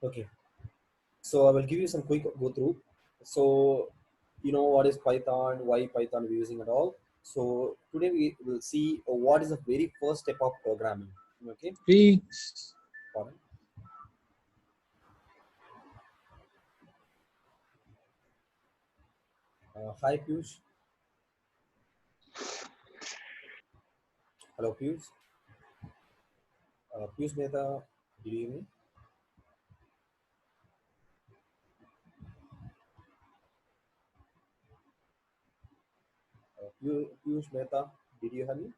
Okay, so I will give you some quick go through. So you know what is Python, why Python we're using and all. So today we will see what is the very first step of programming. Okay, Speaks. pardon. Hi Piyush. Hello Piyush. Piyush Mehta, did you hear me? Piyush Mehta, did you hear me?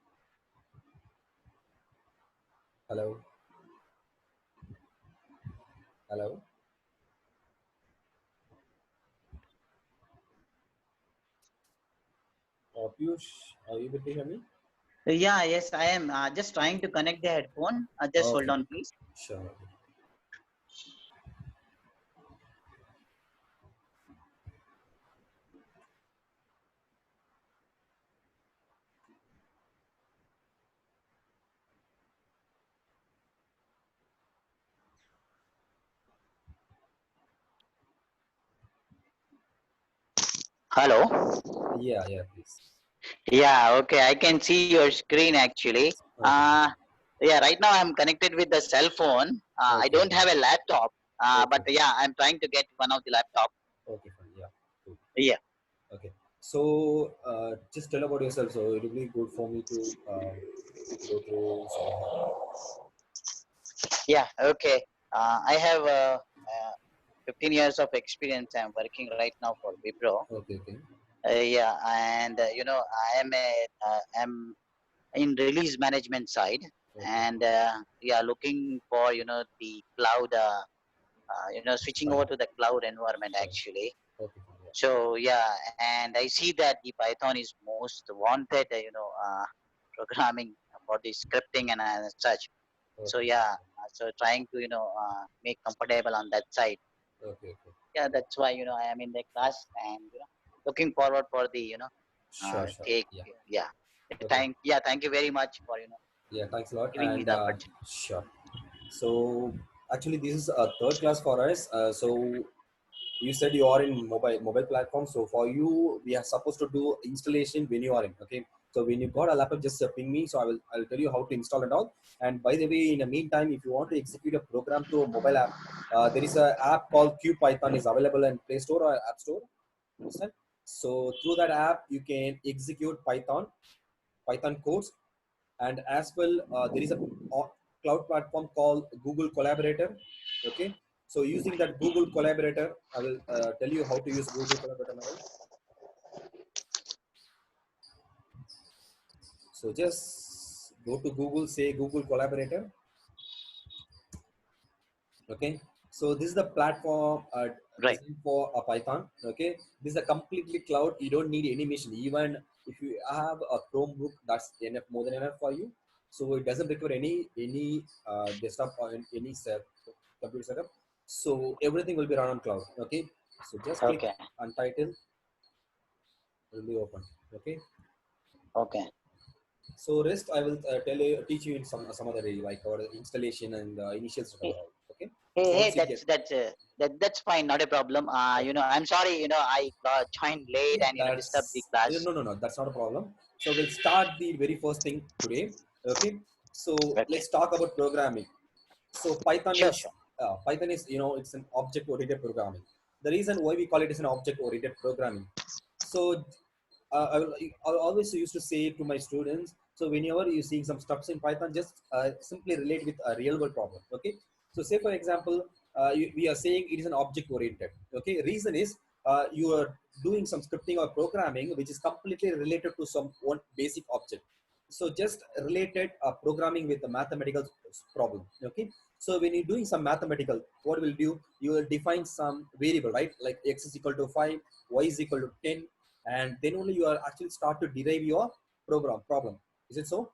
Hello, hello. Piyush, are you able to hear me? Yeah, yes, I am just trying to connect the headphone. Just hold Okay, on, please. sure. Hello. Yeah, yeah, please. Yeah, okay, I can see your screen actually. Okay, Uh, yeah, right now I'm connected with the cell phone. I okay, don't have a laptop, but okay, yeah, I'm trying to get one of the laptop. okay, fine. Yeah, cool. Yeah, Okay. So just tell about yourself. So it will be good for me to go through some. yeah, okay. I have 15 years of experience. I'm working right now for Wipro. Okay, okay, Yeah, and I'm in release management side, okay. and yeah, looking for the cloud, switching over Fine. to the cloud environment Sure. actually. Okay, fine. Yeah. So yeah, and I see that the Python is most wanted, programming for the scripting and such. So Okay, yeah, so trying to make comfortable on that side. okay, okay. Yeah, that's why I am in the class, and looking forward for the Sure, sure. take. Yeah. Yeah, Okay. thank you very much for Yeah. Thanks a lot. giving me And the opportunity. sure. So actually, this is a third class for us. So you said you are in mobile platform, so for you we are supposed to do installation when you are in. Okay, so when you got a laptop, just ping me, so I'll tell you how to install and all. And by the way, in the meantime, if you want to execute a program to a mobile app, there is a app called QPython is available in Play Store or App Store. Understand? So through that app you can execute Python codes. And as well, there is a cloud platform called Google Collaborator. Okay, so using that Google Collaborator, I will tell you how to use Google Collaborator now. So just go to Google, say Google Collaborator. Okay, so this is the platform Right. designed for a Python. Okay, this is a completely cloud. You don't need any machine. Even if you have a Chromebook, that's enough, more than enough for you. So it doesn't require any desktop or any computer setup. So everything will be run on cloud. Okay, so just click Okay. Untitled, it will be open. Okay, Okay. so rest I will teach you in some other day, like our installation and initial setup and Hey, all. Okay, hey, once you get. that's fine, not a problem. Okay. I'm sorry, I joined late Yeah, and disturbed the that's class. no, that's not a problem. So we'll start the very first thing today. Okay, so Okay. let's talk about programming. So Sure, sure. Python is, it's an object oriented programming. The reason why we call it is an object oriented programming. So I always used to say to my students, so whenever you're seeing some stuffs in Python, just simply relate with a real world problem. Okay, so say for example, we are saying it is an object oriented. Okay, reason is you are doing some scripting or programming which is completely related to some one basic object. So just related programming with the mathematical problem. Okay, so when you're doing some mathematical, what will do, you will define some variable, right? Like x is equal to 5, y is equal to 10, and then only you are actually start to derive your problem. Is it so?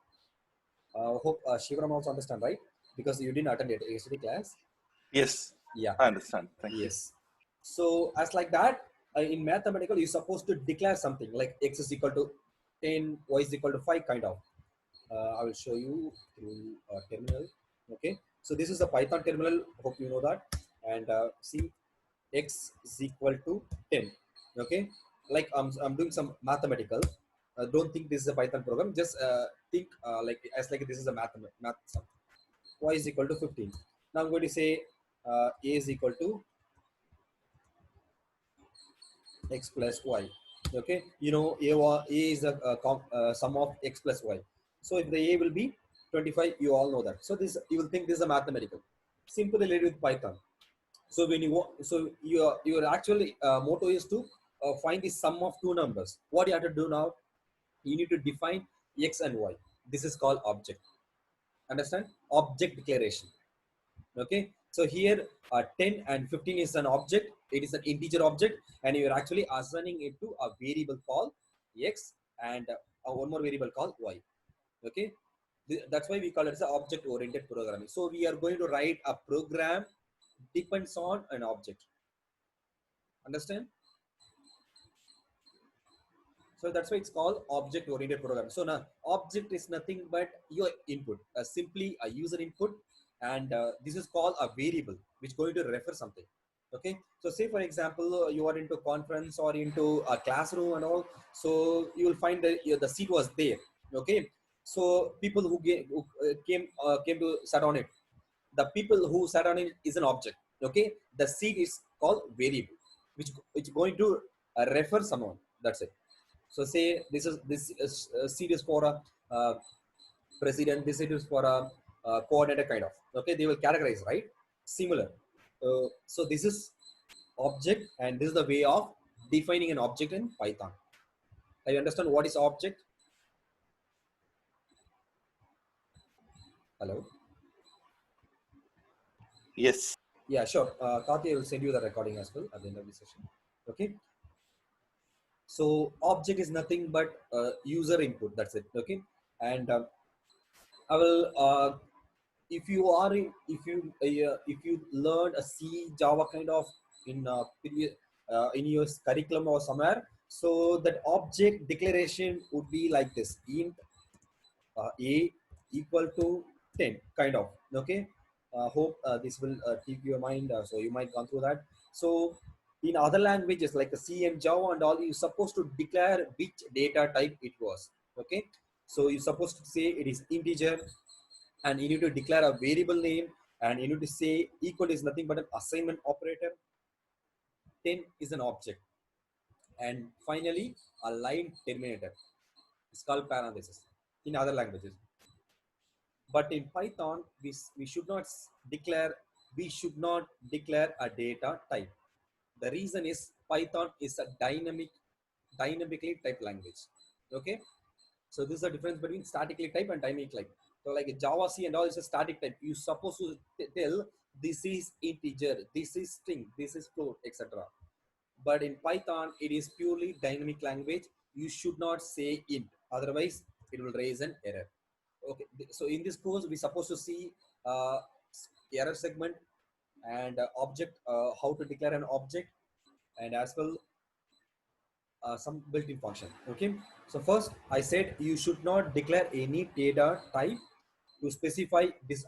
Hope Shivaram also understand, right? Because you didn't attend it yesterday class. Yes, Yeah. I understand. Thank you. Yes. So as like that, in mathematical, you're supposed to declare something like x is equal to 10, y is equal to 5, kind of. I will show you through terminal. Okay. So this is a Python terminal. Hope you know that. and see x is equal to 10. Okay, like I'm doing some mathematical. Don't think this is a Python program. Just think like as like this is a math sum. Y is equal to 15. Now I'm going to say a is equal to x plus y. Okay, you know a is a sum of x plus y. So if the a will be 25, you all know that. So this you will think this is a mathematical. Simple related with Python. So when you so your actually motto is to find the sum of two numbers. What you have to do now? You need to define x and y. This is called object. Understand? Object declaration. Okay, so here 10 and 15 is an object. It is an integer object, and you're actually assigning it to a variable called x and one more variable called y. Okay, that's why we call it as object oriented programming. So we are going to write a program depends on an object. Understand? So that's why it's called object oriented programming. So now object is nothing but your input, simply a user input, and this is called a variable which is going to refer something. Okay, so say for example you are into conference or into a classroom and all, so you will find that the seat was there. Okay, so people who came to sat on it, the people who sat on it is an object. Okay, the seat is called variable which going to refer someone. That's it. So say this is seat is for a president. This seat is for a, coordinator kind of. Okay, they will categorize, right? Similar. So this is object, and this is the way of defining an object in Python. I understand what is object. Hello. Yes. Yeah, sure. Katya will send you the recording as well at the end of the session. Okay. So object is nothing but user input. That's it. Okay. And I will if you learn a C Java kind of in in your curriculum or somewhere, so that object declaration would be like this: int a equal to 10 kind of. Okay, hope this will keep your mind, so you might gone through that. So in other languages like the C and Java and all, you're supposed to declare which data type it was. Okay, so you're supposed to say it is integer, and you need to declare a variable name, and you need to say equal is nothing but an assignment operator. 10 is an object, and finally a line terminator. It's called parenthesis in other languages. But in Python, we should not declare we should not declare a data type. The reason is Python is a dynamically typed language. Okay, so this is the difference between statically type and dynamic type. So like Java, C and all is a static type. You supposed to tell this is integer, this is string, this is float, etc. But in Python, it is purely dynamic language. You should not say int, otherwise it will raise an error. Okay, so in this course, we're supposed to see error segment and object, how to declare an object, and as well some built-in function. Okay, so first I said you should not declare any data type to specify this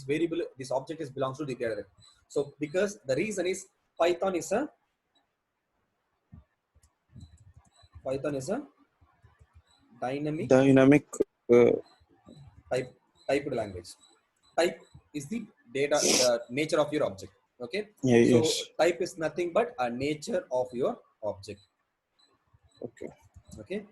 variable, this object is belongs to the data type. So because the reason is Python is a dynamic Dynamic. type typed language. Type is the data, the nature of your object. Okay, Yeah. so Yes. type is nothing but a nature of your object. Okay. Okay,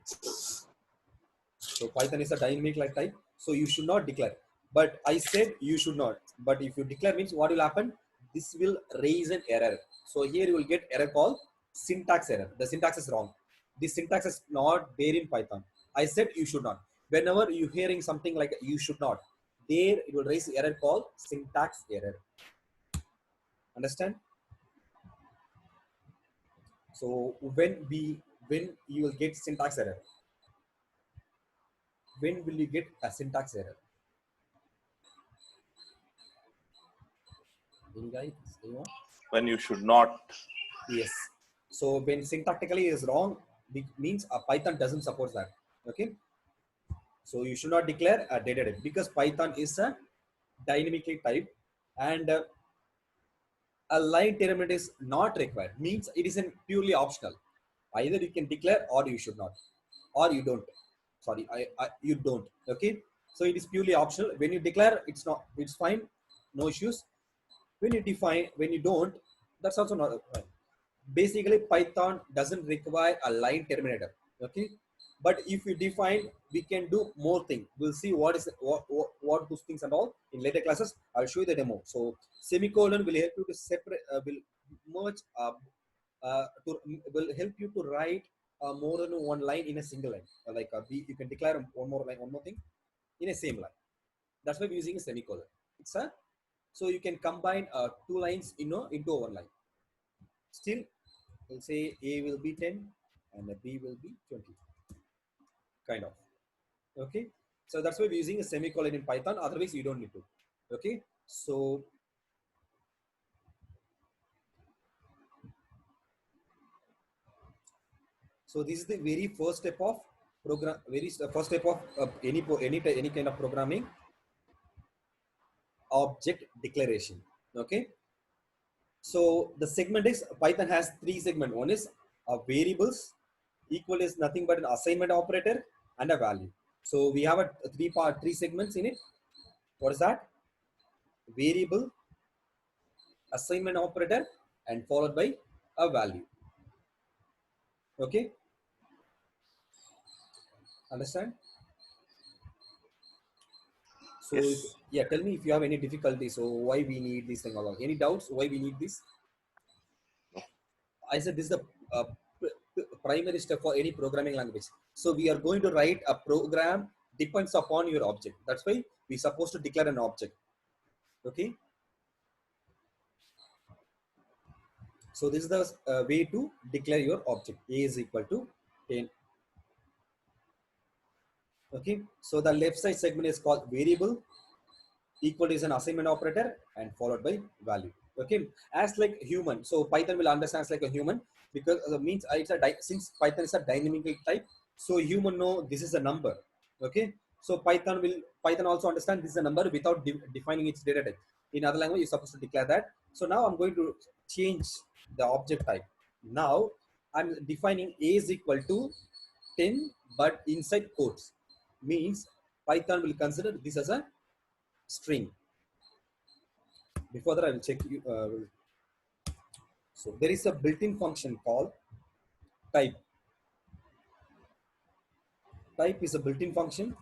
so Python is a dynamic like type, so you should not declare. But I said you should not. But if you declare means what will happen? This will raise an error. So here you will get error called syntax error. The syntax is wrong. The syntax is not there in Python. I said you should not. Whenever you're hearing something like you should not, there it will raise error called syntax error. Understand? So when you will get syntax error, when will you get a syntax error? Any guys? Anyone? When you should not. Yes. So when syntactically is wrong, it means a Python doesn't support that. Okay. So you should not declare a data type because Python is a dynamically typed, and a line terminator is not required, means it is an purely optional. Either you can declare or you should not, or you don't. Sorry, you don't. Okay, so it is purely optional. When you declare, it's not, it's fine, no issues. When you define, when you don't, that's also not fine. Basically, Python doesn't require a line terminator. Okay, but if you define, we can do more thing. We'll see what those things and all in later classes. I'll show you the demo. So semicolon will help you to separate, will merge, will help you to write more than one line in a single line. You can declare one more line, one more thing in a same line. That's why we're using a semicolon. It's a, so you can combine two lines, into one line. Still, we'll say A will be 10 and B will be 20, kind of. Okay, so that's why we're using a semicolon in Python. Otherwise, you don't need to. Okay, so this is the very first step of program. First step of any kind of programming, object declaration. Okay, so the segment is, Python has three segments. One is variables, equal is nothing but an assignment operator and a value. So we have a three segments in it. What is that? Variable, assignment operator, and followed by a value. Okay, understand? So Yes. yeah, tell me if you have any difficulty. So why we need this thing along? Any doubts? Why we need this? I said this is the primary step for any programming language. So we are going to write a program depends upon your object. That's why we're supposed to declare an object. Okay. So this is the way to declare your object. A is equal to 10. Okay. So the left side segment is called variable. Equal is an assignment operator and followed by value. Okay, as like human, so Python will understand as like a human, because means since Python is a dynamic type, so human know this is a number. Okay, so Python also understand this is a number without defining its data type. In other language, you're supposed to declare that. So now I'm going to change the object type. Now I'm defining A is equal to 10, but inside quotes, means Python will consider this as a string. Before that, I will check you. So there is a built-in function called type. Type is a built-in function,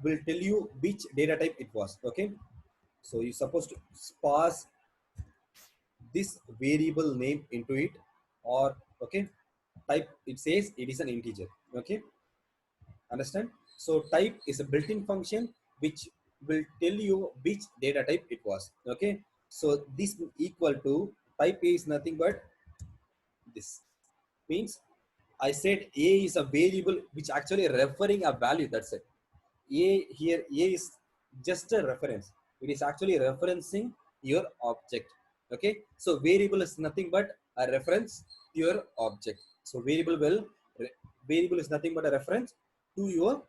will tell you which data type it was. Okay, so you're supposed to pass this variable name into it, or okay, type, it says it is an integer. Okay, understand? So type is a built-in function which will tell you which data type it was. Okay, so this equal to type is nothing but this, means I said A is a variable which actually referring a value. That's it. A is just a reference. It is actually referencing your object. Okay. So variable is nothing but a reference to your object. So variable is nothing but a reference to your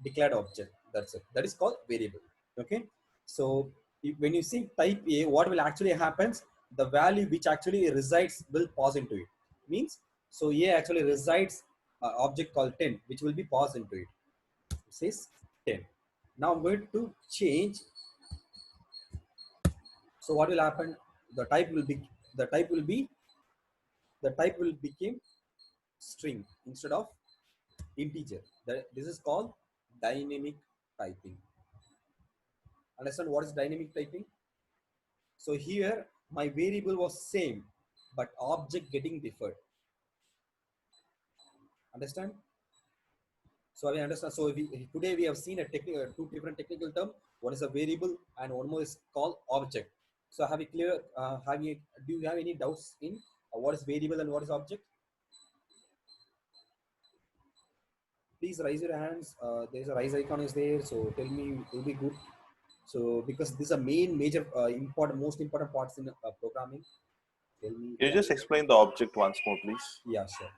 declared object. That's it. That is called variable. Okay. So when you see type A, what will actually happens? The value which actually resides will pass into it. Means so A actually resides object called 10, which will be passed into it. It says 10. Now I'm going to change. So what will happen? The type will be the type will be the type will become string instead of integer. This is called dynamic typing. Understand what is dynamic typing? So here my variable was same, but object getting differed. Understand? So I understand. So today we have seen two different technical terms. One is a variable and one more is called object. So have you clear? Do you have any doubts in what is variable and what is object? Please raise your hands. There's a raise icon is there. So tell me, it will be good. So because these are major most important parts in programming. Tell me. Can you just explain the object once more, please? Yeah, sure.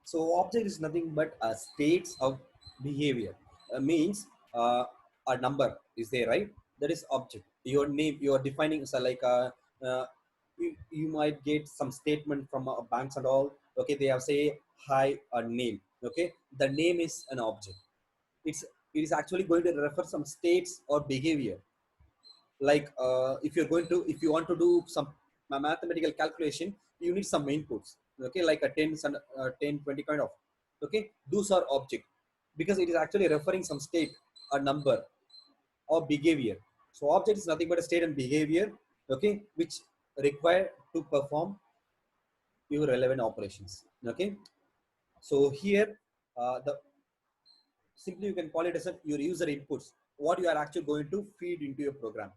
So object is nothing but states of behavior. Means a number is there, right? That is object. Your name, you are defining, so like uh, you might get some statement from banks and all. Okay, they have say hi a name. Okay, the name is an object. It's it is actually going to refer some states or behavior. Like if you want to do some mathematical calculation, you need some inputs. Okay, like a 10 and 10 20 kind of. Okay, those are object because it is actually referring some state, a number or behavior. So object is nothing but a state and behavior, okay, which require to perform your relevant operations. Okay, so here the simply you can call it as your user inputs, what you are actually going to feed into your program.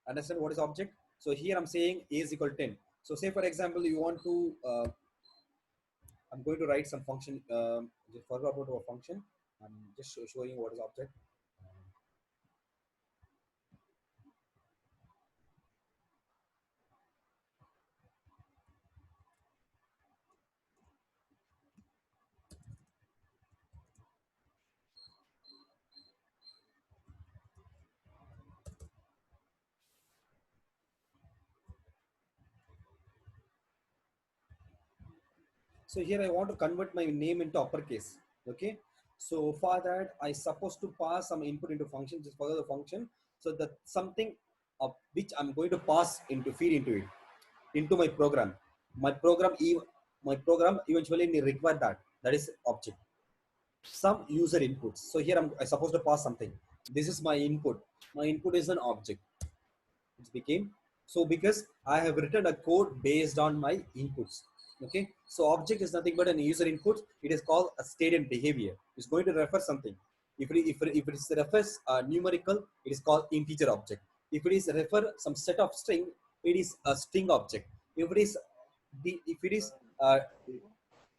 Understand what is object? So here I'm saying a is equal to 10. So say for example you want to I'm going to write some function. Just forgot about a function. I'm just showing what is object. So here I want to convert my name into uppercase. Okay, so for that I supposed to pass some input into function, just follow the function. So that something of which I'm going to pass into, feed into it, into my program. My program my program eventually may require that, that is object, some user inputs. So here I supposed to pass something. This is my input. My input is an object. It became so because I have written a code based on my inputs. Okay, so object is nothing but an user input. It is called a state and behavior. It's going to refer something. If it is refers numerical, it is called integer object. If it is refer some set of string, it is a string object. If it is if it is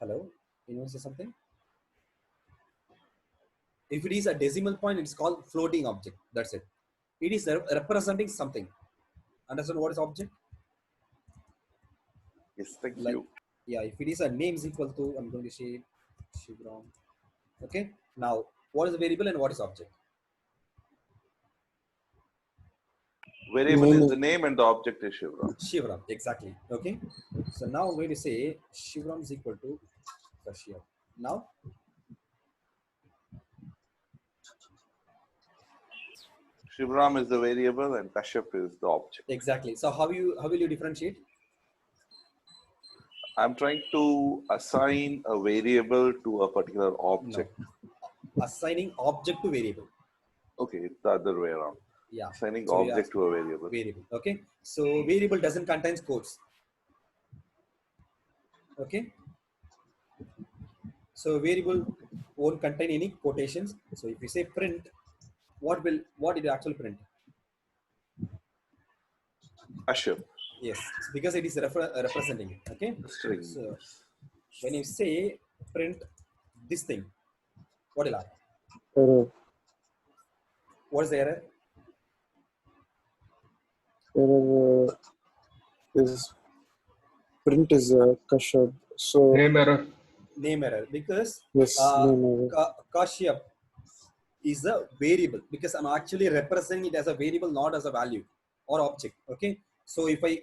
hello, you want to say something? If it is a decimal point, it's called floating object. That's it. It is representing something. Understand what is object? Yes, thank Like, you. yeah, if it is a name is equal to, I'm going to say Shivram. Okay, now what is the variable and what is object? Variable Name is is the name and the object is Shivram. Shivram, exactly. Okay, so now I'm going to say Shivram is equal to Kashyap. Now, Shivram is the variable and Kashyap is the object. exactly. So how will you differentiate? I'm trying to assign a variable to a particular No, object. assigning object to variable. Okay, it's the other way around. Yeah. Assigning So we are object to a variable. variable. Okay. So variable doesn't contain quotes. Okay. So variable won't contain any quotations. So if you say print, what did it actually print? Kashyap, Yes, because it is representing it. Okay. string. So when you say print this thing, what will happen? error. What is the error? Error is print is Kashyap. So Name error. Name error, because yes, name error. Kashyap is a variable, because I'm actually representing it as a variable, not as a value or object. Okay, so if I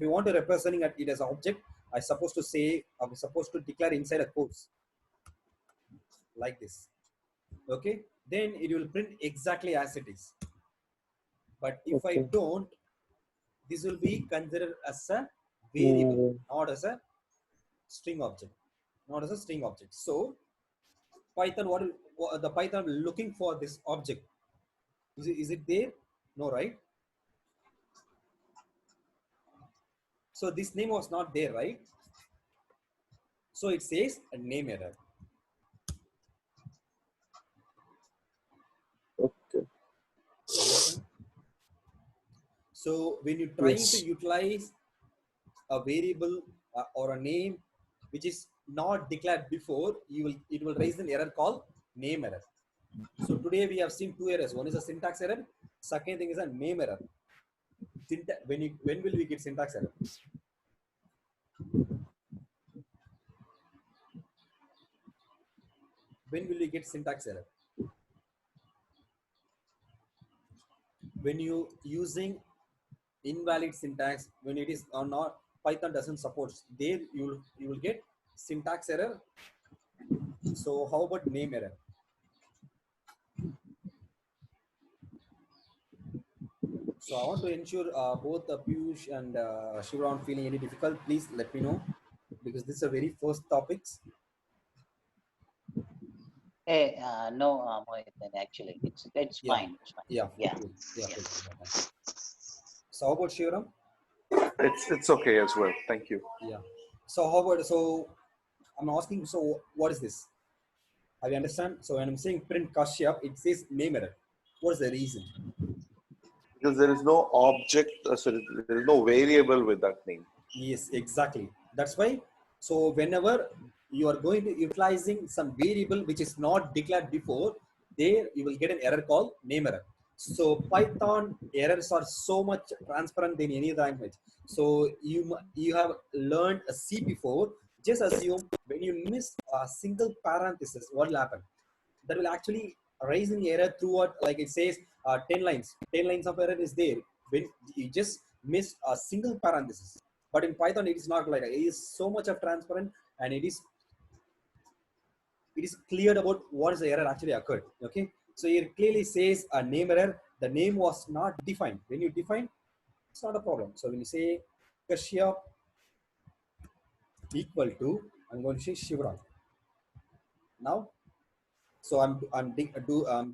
want to representing it as an object, I'm supposed to say, I'm supposed to declare inside a quotes like this. Okay, then it will print exactly as it is. But if I Okay. don't, this will be considered as a variable, not as a string object, not as a string object. So Python, what the Python looking for this object? Is it there? No, right? So this name was not there, right? So it says a name error. Okay. Understand? So when you're trying to Yes. utilize a variable or a name which is not declared before, it will raise an error called name error. So today we have seen two errors. One is a syntax error. Second thing is a name error. When will we get syntax error? when will you get syntax error? When you using invalid syntax, when it is or not, Python doesn't support, there you will get syntax error. So how about name error? So I want to ensure both Piyush and Shiva aren't feeling any difficult. Please let me know, because this is a very first topics. Hey, no, Mohit, then actually, it's Yeah, fine. It's fine. yeah, Yeah. cool. Yeah, Yeah. cool. So how about Shiva? It's okay as well. Thank you. Yeah. So how about, so I'm asking, so what is this? Have you understand? So when I'm saying print Kashyap, it says name error. What is the reason? Because there is no object, so there is no variable with that name. Yes, exactly. That's why. So whenever you are going to utilizing some variable which is not declared before, there you will get an error called name error. So Python errors are so much transparent than any other language. So you have learned a C before. Just assume when you miss a single parenthesis, what will happen? That will actually raise an error throughout, like it says 10 lines. 10 lines of error is there when you just miss a single parenthesis. But in Python, it is not like that. It is so much of transparent, and it is cleared about what is the error actually occurred. Okay, so it clearly says a name error. The name was not defined. When you define, it's not a problem. So when you say Kashyap equal to, I'm going to say Shivram. Now, so I'm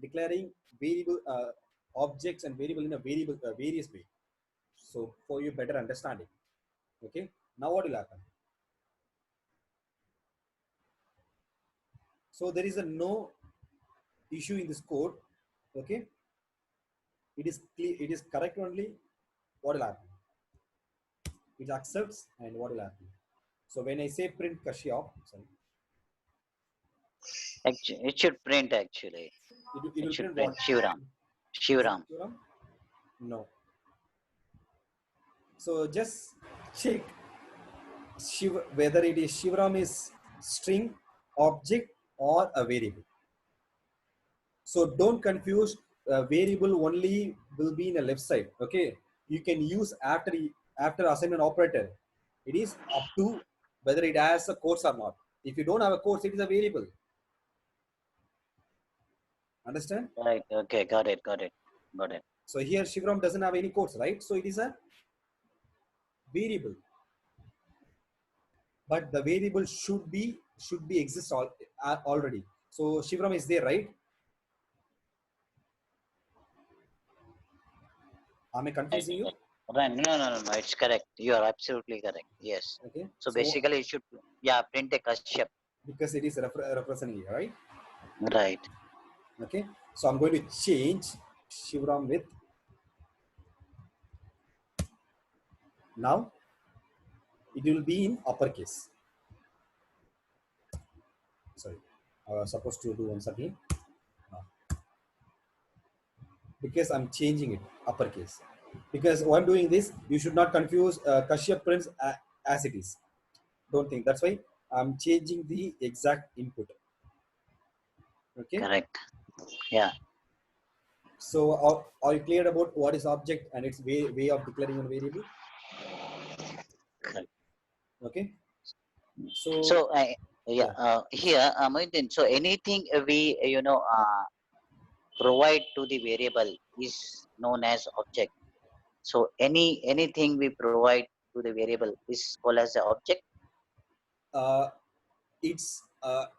declaring variable objects and variable in a variable various way. So for your better understanding. Okay. Now what will happen? So there is a no issue in this code. Okay. It is clear. It is correct only. What will happen? It accepts, and what will happen? So when I say print Kashyap, sorry, Actually, it should print actually. it It will should print what? print Shivram. Is it Shivram. Shivram? No. So just check whether it is Shivram is string, object, or a variable. So don't confuse, variable only will be in the left side. Okay, you can use after assignment operator. It is up to whether it has a quotes or not. If you don't have a quotes, it is a variable. Understand? Right. Okay. Got it. Got it. Got it. So here Shivram doesn't have any quotes, right? So it is a variable. But the variable should be exist already. So Shivram is there, right? Am I Right. confusing you? Right. Right. No, no, no, no. It's correct. You are absolutely correct. Yes. Okay. So So basically, it should, yeah, print a Kashyap. because it is representing here, right? Right. Okay. So I'm going to change Shivram with, now it will be in uppercase. Sorry, I was supposed to do once again. Because I'm changing it uppercase. Because while I'm doing this, you should not confuse Kashyap prints as it is. Don't think. That's why I'm changing the exact input. Okay. Correct. Yeah. So are you clear about what is object and its way of declaring a variable? Correct. Okay. So So yeah, yeah. here, Mohit, so anything we, provide to the variable is known as object. So anything we provide to the variable is called as an object. Uh, it's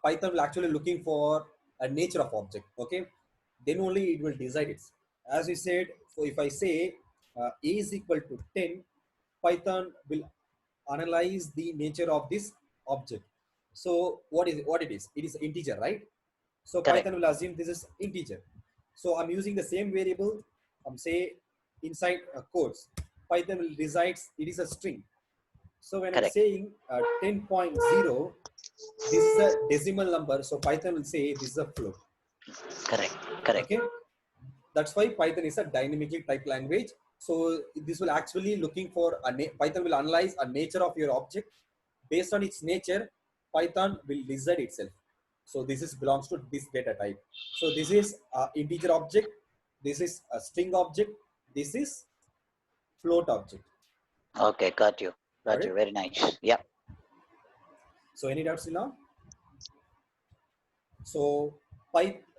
Python will actually looking for a nature of object. Okay, then only it will decide it. As we said, so if I say a is equal to 10, Python will analyze the nature of this object. So what is it? What it is? It is integer, right? So Correct. Python will assume this is integer. So I'm using the same variable. I'm say inside quotes. Python will decides it is a string. So when I'm Correct. saying 10.0, this is a decimal number. So Python will say this is a float. Correct. Correct. Okay. That's why Python is a dynamically typed language. So this will actually looking for Python will analyze a nature of your object. Based on its nature, Python will decide itself. So this is belongs to this data type. So this is integer object. This is a string object. This is float object. Okay, got you. Got Got you. it? Very nice. Yeah. So any doubts now? So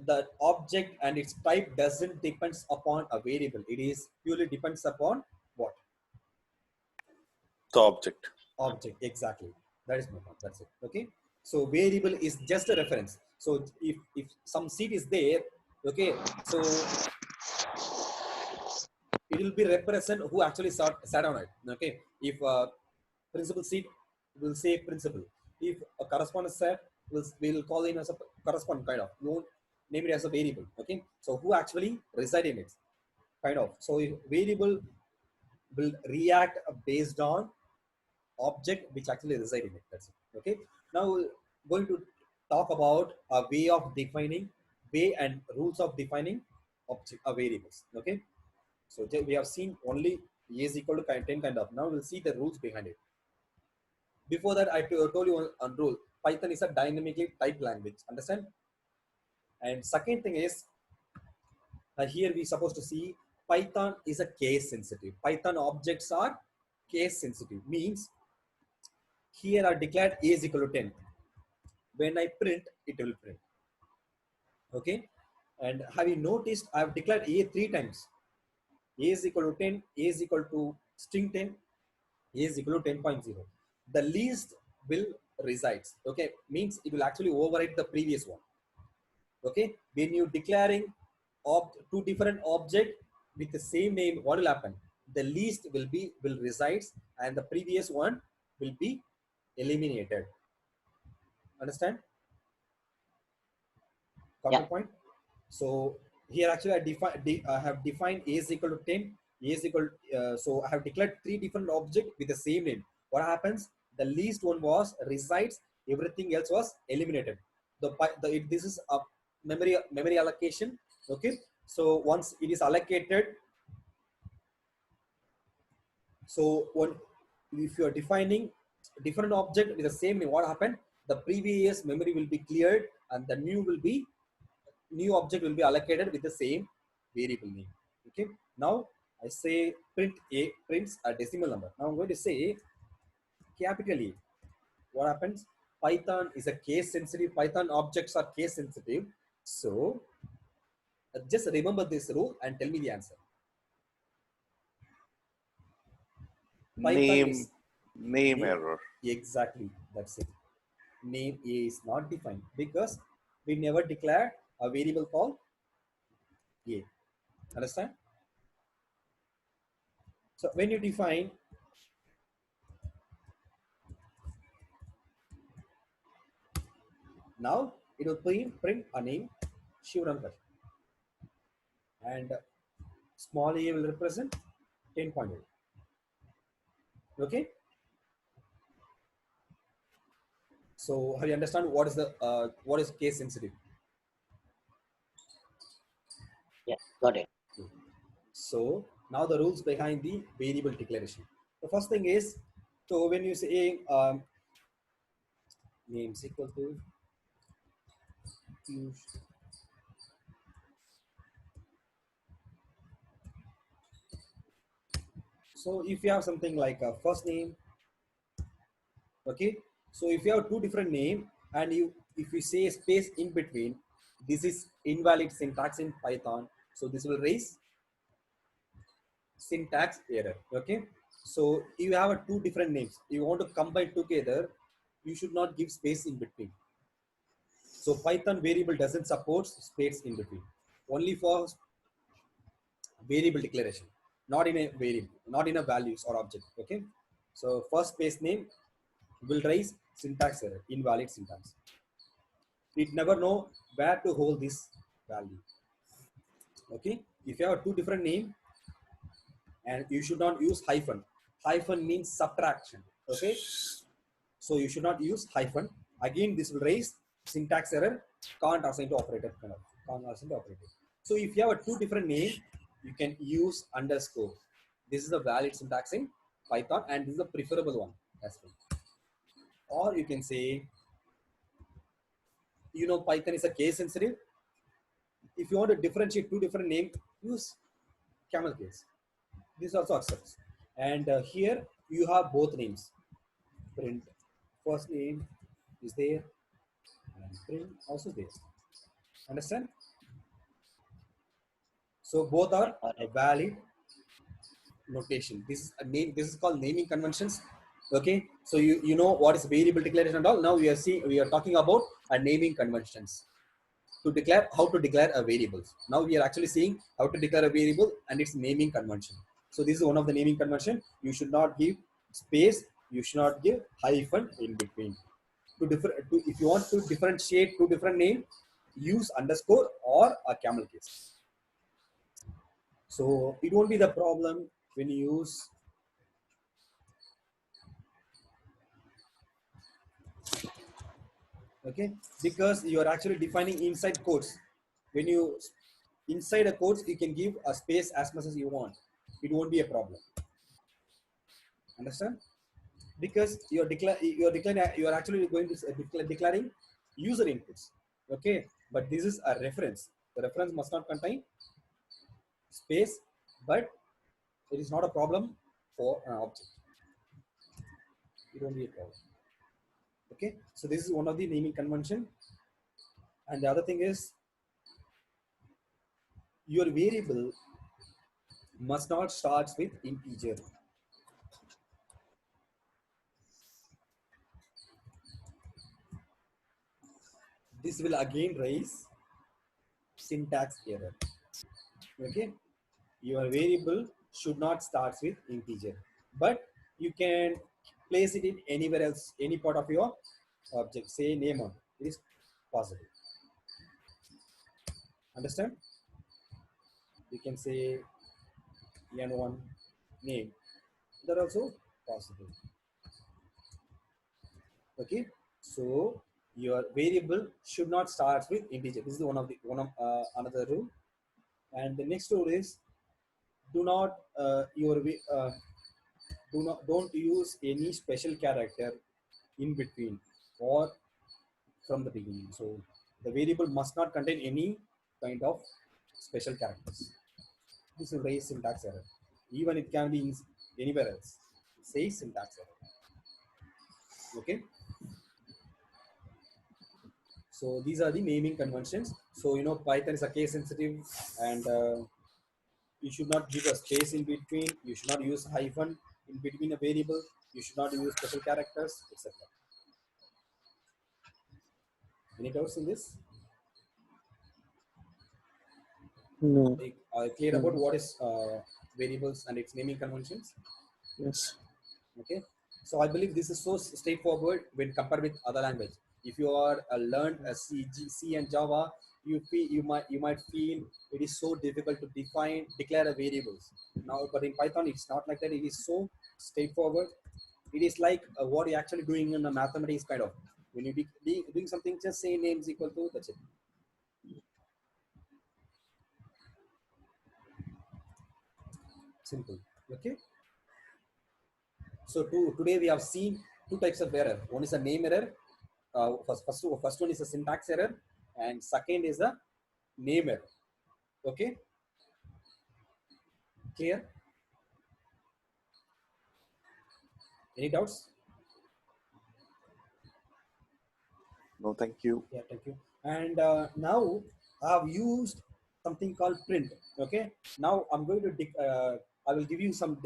the object and its type doesn't depends upon a variable. It is purely depends upon what? The object. Object. Exactly. That is my point. That's it. Okay. So variable is just a reference. So if some seed is there, okay, so it will be represent who actually sat on it. Okay. If principal seat will say principal. If a correspondence set we'll call him as a correspondent kind of. We won't name it as a variable. Okay. So who actually reside in it? Kind of. So if variable will react based on object which actually reside in it. That's it. Okay. Now we're going to talk about a way and rules of defining object variables. Okay. So we have seen only a is equal to 10 kind of. Now we'll see the rules behind it. Before that, I told you on rule. Python is a dynamically typed language. Understand? And second thing is, here we supposed to see Python is a case sensitive. Python objects are case sensitive. Means here are declared a is equal to 10. When I print, it will print. Okay. And have you noticed I have declared a 3 times? A is equal to 10, a is equal to string 10, a is equal to 10.0. The least will resides. Okay. Means it will actually overwrite the previous one. Okay. When you declaring two different object with the same name, what will happen? The least will resides and the previous one will be eliminated. Understand? Got Yeah. my point? So here actually I have defined a is equal to 10, a is equal so I have declared 3 different objects with the same name. What happens? The least one was resides, everything else was eliminated. This is a memory allocation. Okay. So once it is allocated, so if you are defining different object with the same name, what happened? The previous memory will be cleared and the new object will be allocated with the same variable name. Okay. Now I say prints a decimal number. Now I'm going to say capital A. What happens? Python is a case sensitive. Python objects are case sensitive. So just remember this rule and tell me the answer. Python is Name error. Exactly. That's it. Name A is not defined because we never declared a variable called A. Understand? So when you define now, it will print a name Shivrankar and small a will represent 10.8. Okay. So have you understand what is case sensitive? Yeah. Got it. So now the rules behind the variable declaration. The first thing is, so when you say name is equal to so if you have something like a first name, okay. So if you have two different name and if you say space in between, this is invalid syntax in Python. So this will raise syntax error. Okay. So you have two different names. You want to combine together, you should not give space in between. So Python variable doesn't support space in between. Only for variable declaration, not in a variable, not in a values or object. Okay. So first space name will raise syntax error, invalid syntax. It never know where to hold this value. Okay. If you have two different name, and you should not use hyphen. Hyphen means subtraction. Okay. So you should not use hyphen. Again, this will raise syntax error. Can't assign to operator. Can't assign to operator. So if you have a two different name, you can use underscore. This is a valid syntax in Python, and this is a preferable one as well. Or you can say you know Python is a case sensitive. If you want to differentiate two different names, use camel case. This also accepts. And here you have both names. Print first name is there, and print also there. Understand? So both are Got a it. valid notation. This is a name. This is called naming conventions. Okay. So you know what is variable declaration and all. Now we are talking about a naming conventions to declare how to declare a variable. Now we are actually seeing how to declare a variable and its naming convention. So this is one of the naming convention. You should not give space. You should not give hyphen in between. If you want to differentiate two different names, use underscore or a camel case. So it won't be the problem when you use, okay, because you are actually defining inside quotes. When you inside a quotes, you can give a space as much as you want. It won't be a problem. Understand? Because you are actually going to declaring user inputs. Okay, but this is a reference. The reference must not contain space, but it is not a problem for an object. It won't be a problem. Okay, so this is one of the naming convention. And the other thing is your variable must not start with integer. This will again raise syntax error. Okay, your variable should not start with integer, but you can place it in anywhere else, any part of your object. Say name on it is possible. Understand? You can say n1 name, that also possible. Okay, so your variable should not start with integer. This is one of another rule. And the next rule is do not don't use any special character in between or from the beginning. So the variable must not contain any kind of special characters. This will raise syntax error. Even it can be in anywhere else. It says syntax error. Okay. So these are the naming conventions. So you know Python is a case sensitive, and you should not give a space in between. You should not use hyphen in between a variable. You should not use special characters, etc. Any doubts in this? No. Are you clear about No. what is variables and its naming conventions? Yes. Okay. So I believe this is so straightforward when compared with other language. If you are learned C and Java, you might feel it is so difficult to declare a variables. Now, but in Python, it's not like that. It is so straightforward. It is like what you're actually doing in a mathematics kind of. When you doing something, just say names equal to, that's it. Simple. Okay. So today we have seen two types of error. One is a name error. First one is a syntax error, and second is a name error. Okay, clear? Any doubts? No, thank you. Yeah, thank you. And now I have used something called print. Okay, now I'm going to I will give you some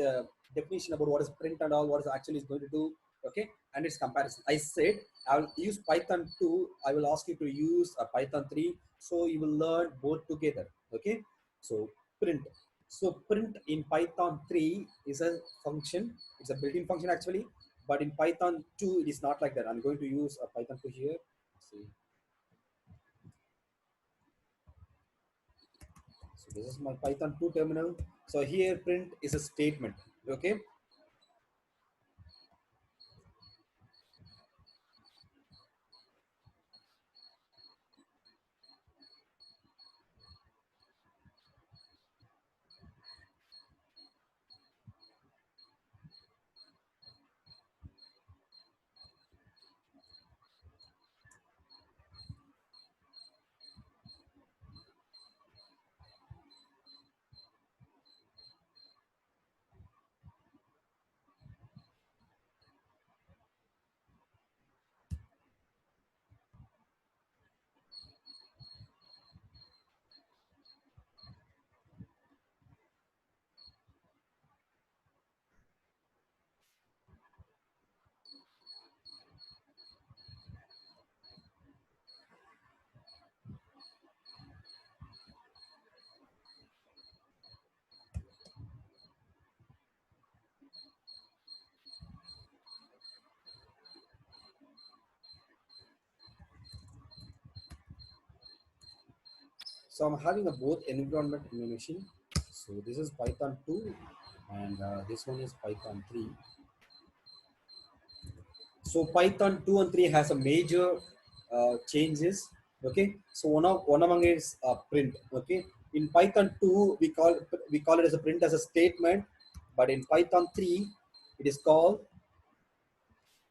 definition about what is print and all, what is actually is going to do. Okay, and its comparison. I said I will use Python 2. I will ask you to use a Python 3, so you will learn both together. Okay, so print. So print in Python 3 is a function. It's a built-in function actually, but in Python 2 it is not like that. I'm going to use a Python 2 here. See. So this is my Python 2 terminal. So here print is a statement. Okay. So I'm having a both environment in my machine. So this is Python 2 and this one is Python 3. So Python 2 and 3 has a major changes. Okay, so one among it is print. Okay, in Python 2 we call it as a print as a statement, but in Python 3 it is called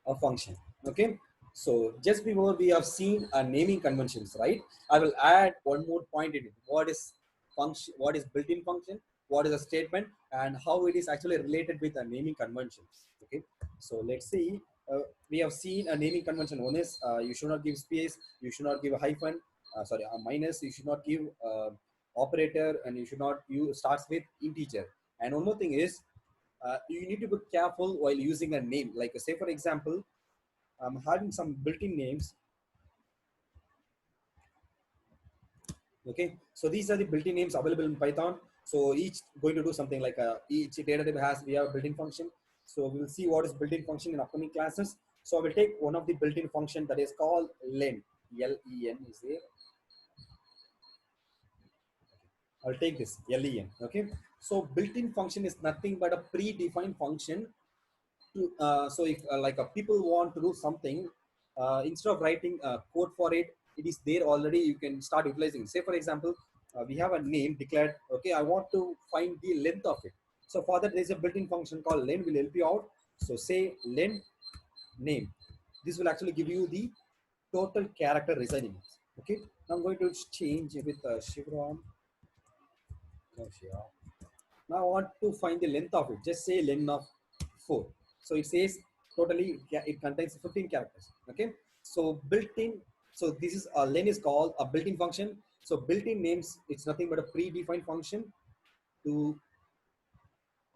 a function. Okay, so just before we have seen naming conventions, right? I will add one more point in it. What is function? What is built-in function? What is a statement? And how it is actually related with a naming conventions. Okay, so let's see. We have seen a naming convention. One is you should not give space. You should not give a hyphen. Sorry, a minus. You should not give operator, and you should not. You starts with integer. And one more thing is you need to be careful while using a name. Like say for example, I'm having some built-in names. Okay, so these are the built-in names available in Python. So each going to do something like each data type we have a built-in function. So we will see what is built-in function in upcoming classes. So I will take one of the built-in function that is called len. Len is there. I'll take this len. Okay, so built-in function is nothing but a predefined function. So if people want to do something, instead of writing code for it, it is there already. You can start utilizing. Say for example, we have a name declared. Okay, I want to find the length of it. So for that, there is a built-in function called len will help you out. So say len name. This will actually give you the total character residing. Okay, now I'm going to change it with Shivram. Now I want to find the length of it. Just say len of 4. So it says totally it contains 15 characters. Okay. So built-in. So this is len is called a built-in function. So built-in names, it's nothing but a predefined function to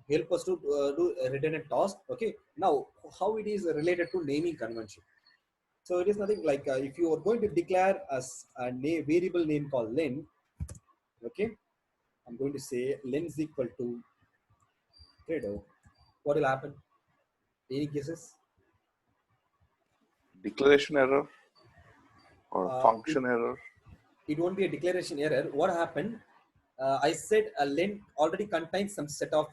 help us to do a redundant task. Okay. Now how it is related to naming convention. So it is nothing like if you are going to declare as a variable name called len. Okay. I'm going to say len is equal to Credo. What will happen? Any guesses? Declaration error or It, function error? it won't be a declaration error. What happened? I said a len already contains some set of.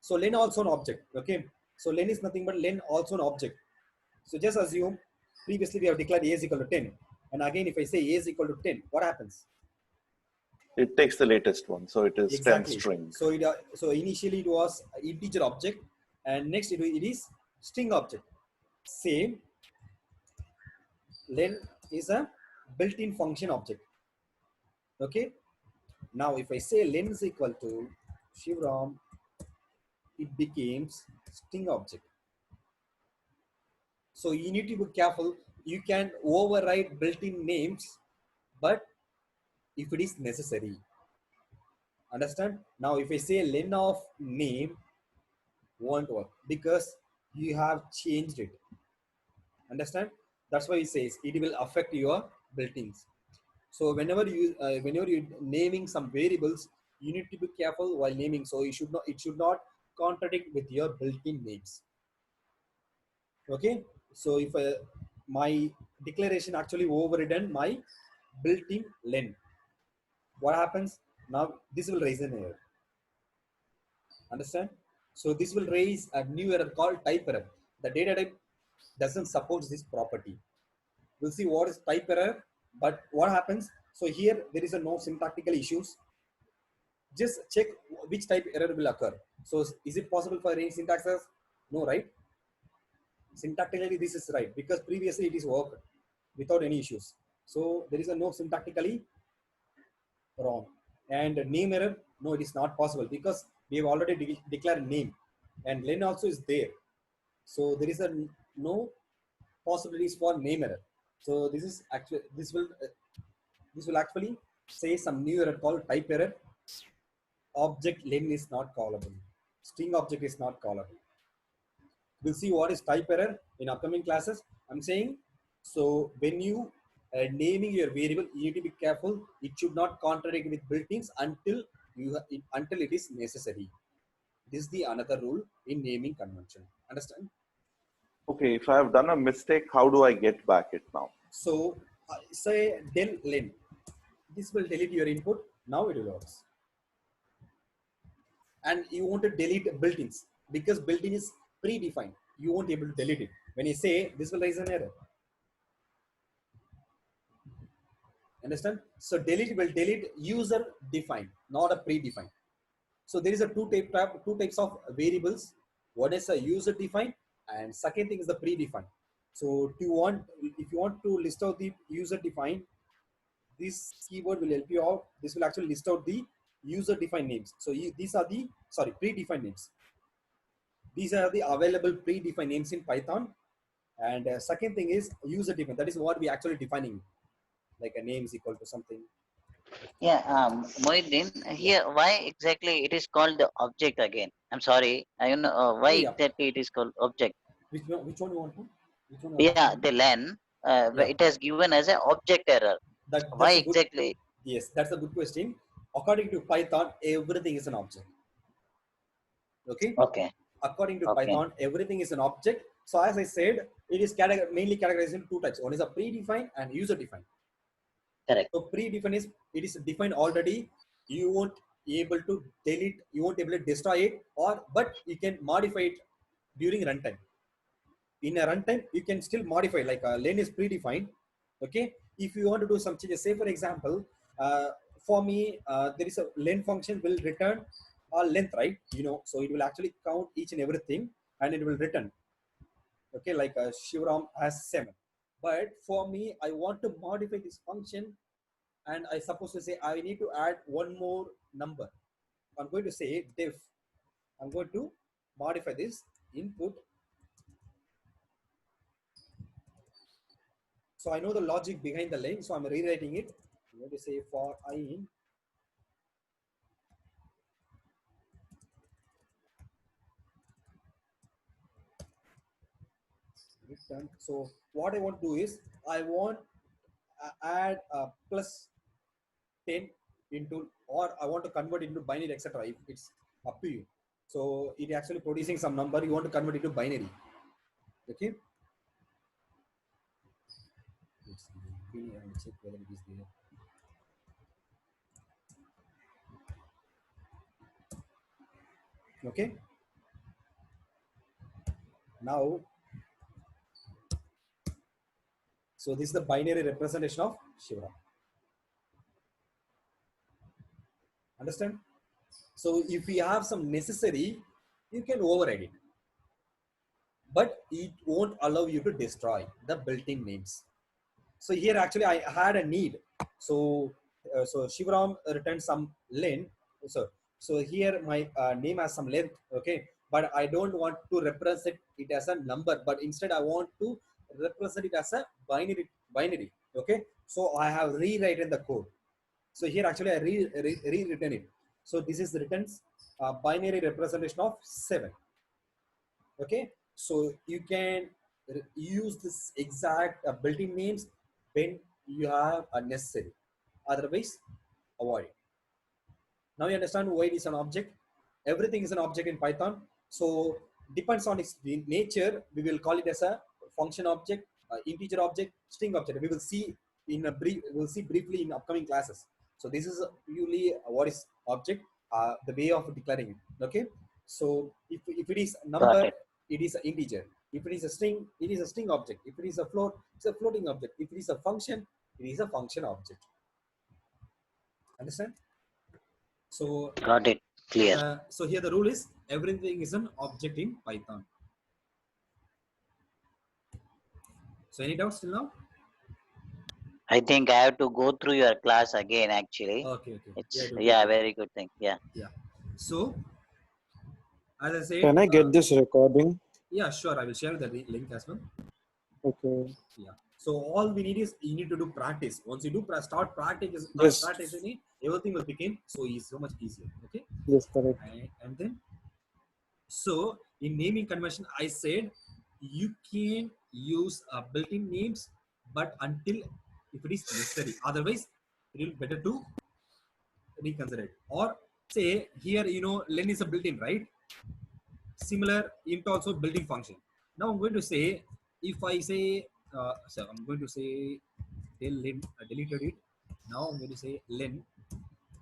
So len also an object. Okay. So len is nothing but len also an object. So just assume previously we have declared a is equal to 10. And again, if I say a is equal to 10, what happens? It takes the latest one, so it is 10 Exactly. string. So initially it was integer object, and next it is string object. Same. Len is a built-in function object. Okay. Now if I say len is equal to Shivram, it becomes string object. So you need to be careful. You can override built-in names, but if it is necessary. Understand? Now if I say len of name, won't work because you have changed it. Understand? That's why it says it will affect your built-ins. So whenever you naming some variables, you need to be careful while naming. So it should not contradict with your built-in names. Okay. So if my declaration actually overridden my built-in len, what happens? Now this will raise an error. Understand? So this will raise a new error called type error. The data type doesn't support this property. We'll see what is type error, but what happens? So here there is a no syntactical issues. Just check which type error will occur. So is it possible for any syntax errors? No, right? Syntactically this is right because previously it is worked without any issues. So there is a no syntactically wrong. And name error, no, it is not possible because we have already declared name, and len also is there. So there is a no possibilities for name error. So this will actually say some new error called type error. Object len is not callable. String object is not callable. We'll see what is type error in upcoming classes. I'm saying, so when you naming your variable, you need to be careful. It should not contradict with built-ins until it is necessary. This is the another rule in naming convention. Understand? Okay, if I have done a mistake, how do I get back it now? So say del len. this will delete your input. Now it will work. And you want to delete built-ins because built-in is predefined. You won't be able to delete it. When you say this will raise an error. Understand? So delete will delete user defined, not a predefined. So there is a two types of variables. One is a user defined, and second thing is the predefined. So if you want to list out the user defined, this keyword will help you out. This will actually list out the user defined names. So these are the predefined names. These are the available predefined names in Python. And second thing is user defined. That is what we actually defining. Like a name is equal to something. Yeah, Mohiddin, here, why exactly it is called the object again? I'm sorry, I don't know why Yeah. exactly it is called object. Which one you want to? Which one Yeah, the len, Yeah. it has given as an object error. Why That's a good. exactly? Yes, that's a good question. According to Python, everything is an object. Okay. Okay, According to okay, Python, everything is an object. So as I said, it is mainly categorized in two types. One is a predefined and user defined. correct. So predefined is it is defined already. You won't be able to delete. You won't be able to destroy it, but you can modify it during runtime. In a runtime, you can still modify. Like a len is predefined. Okay. If you want to do some changes, say for example, for me, there is a len function will return a length, right? So it will actually count each and everything, and it will return. Okay, like Shivram has 7. But for me, I want to modify this function, and I suppose to say I need to add one more number. I'm going to say def. I'm going to modify this input. So I know the logic behind the len, so I'm rewriting it. I'm going to say for I in return. So what I want to do is I want add plus 10 into, or I want to convert into binary, etc. If it's up to you. So it actually producing some number. You want to convert it to binary. Okay. Let's check whether it is there. Okay. Now, so this is the binary representation of Shiva. Understand? So if we have some necessary, you can override it, but it won't allow you to destroy the built-in names. So here actually I had a need. So Shivaram returned some len. So here my name has some length. Okay, but I don't want to represent it as a number, but instead I want to represent it as a binary. Okay, so I have rewritten the code. So here actually I rewritten it. So this is returns binary representation of 7. Okay, so you can use this exact built-in names when you have a necessary, otherwise avoid it. Now you understand why it is an object. Everything is an object in Python. So depends on its nature, we will call it as a function object, integer object, string object. We will see briefly in upcoming classes. So this is usually what is object, the way of declaring it. Okay, so if it is a Got number, it. it is an integer. If it is a string, it is a string object. If it is a float, it's a floating object. If it is a function, it is a function object. Understand? So Got it. Clear. so here the rule is everything is an object in Python. So any doubts till now? I think I have to go through your class again. Actually, Okay. it's Yeah, very good thing. Yeah. So as I said, Can I get this recording? yeah, sure. I will share the link as well. Okay. Yeah. So all we need is you need to do practice. Once you do start practice, Yes. practicing it, everything will become so much easier. Okay. Yes, correct. And then so in naming convention, I said you can use built-in names, but until if it is necessary, otherwise it will better to reconsider it. Or say here, len is a built-in, right? Similar int also built-in function. Now I'm going to say, if I say, so I'm going to say del len, deleted it. Now I'm going to say len.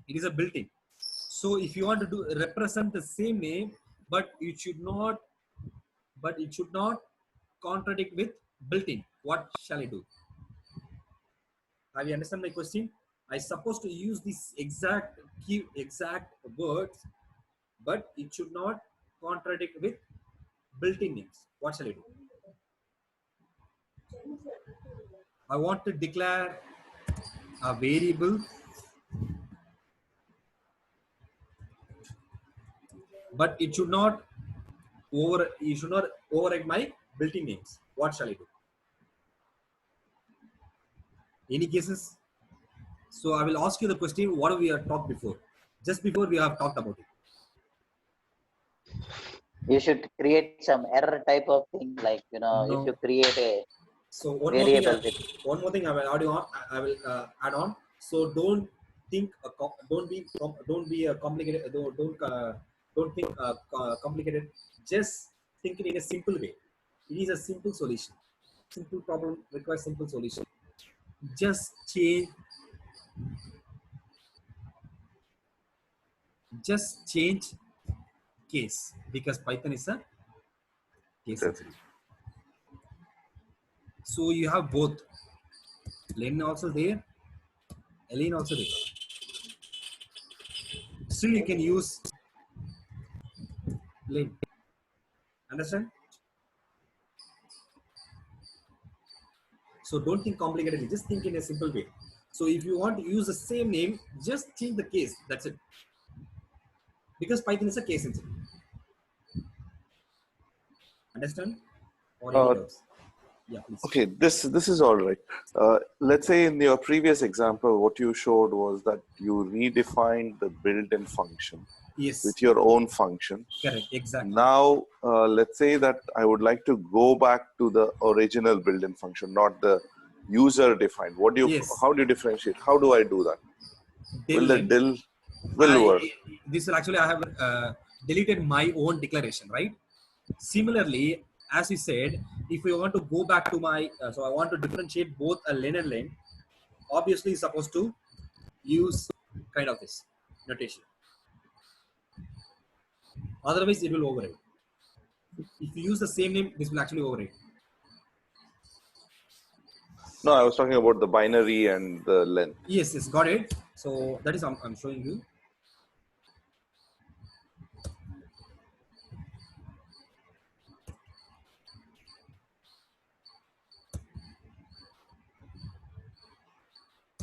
It is a built-in. So if you want to do represent the same name, but it should not contradict with built-in. What shall I do? Have you understand my question? I supposed to use this exact words, but it should not contradict with built-in names. What shall I do? I want to declare a variable, but it should not override my built-in names. What shall I do? Any cases? So I will ask you the question what we have talked before. Just before we have talked about it. You should create some error type of thing, like if No. you create a So variable with one more thing I will add on. I will add on. So don't think, don't be a complicated. Don't think complicated. Just think it in a simple way. It is a simple solution. Simple problem requires simple solution. Just change case, because Python is a case Yes. sensitive. So you have both len also there, len also there. Still you can use len. Understand? So don't think complicatedly, just think in a simple way. So if you want to use the same name, just change the case. That's it. Because Python is a case sensitive. Understand? Or any Uh, doubts? Yeah, please. okay, this is all right. Let's say in your previous example, what you showed was that you redefined the built-in function Yes. with your own function. Correct. Exactly. Now, let's say that I would like to go back to the original built-in function, not the user-defined. Yes. How do you differentiate? How do I do that? Will the Len. dill will work? This will actually I have deleted my own declaration, right? Similarly, as you said, if we want to go back to my, so I want to differentiate both a len and len, obviously you're supposed to use kind of this notation. Otherwise, it will override. If you use the same name, this will actually override. No, I was talking about the binary and the len. Yes, got it. So that is I'm showing you.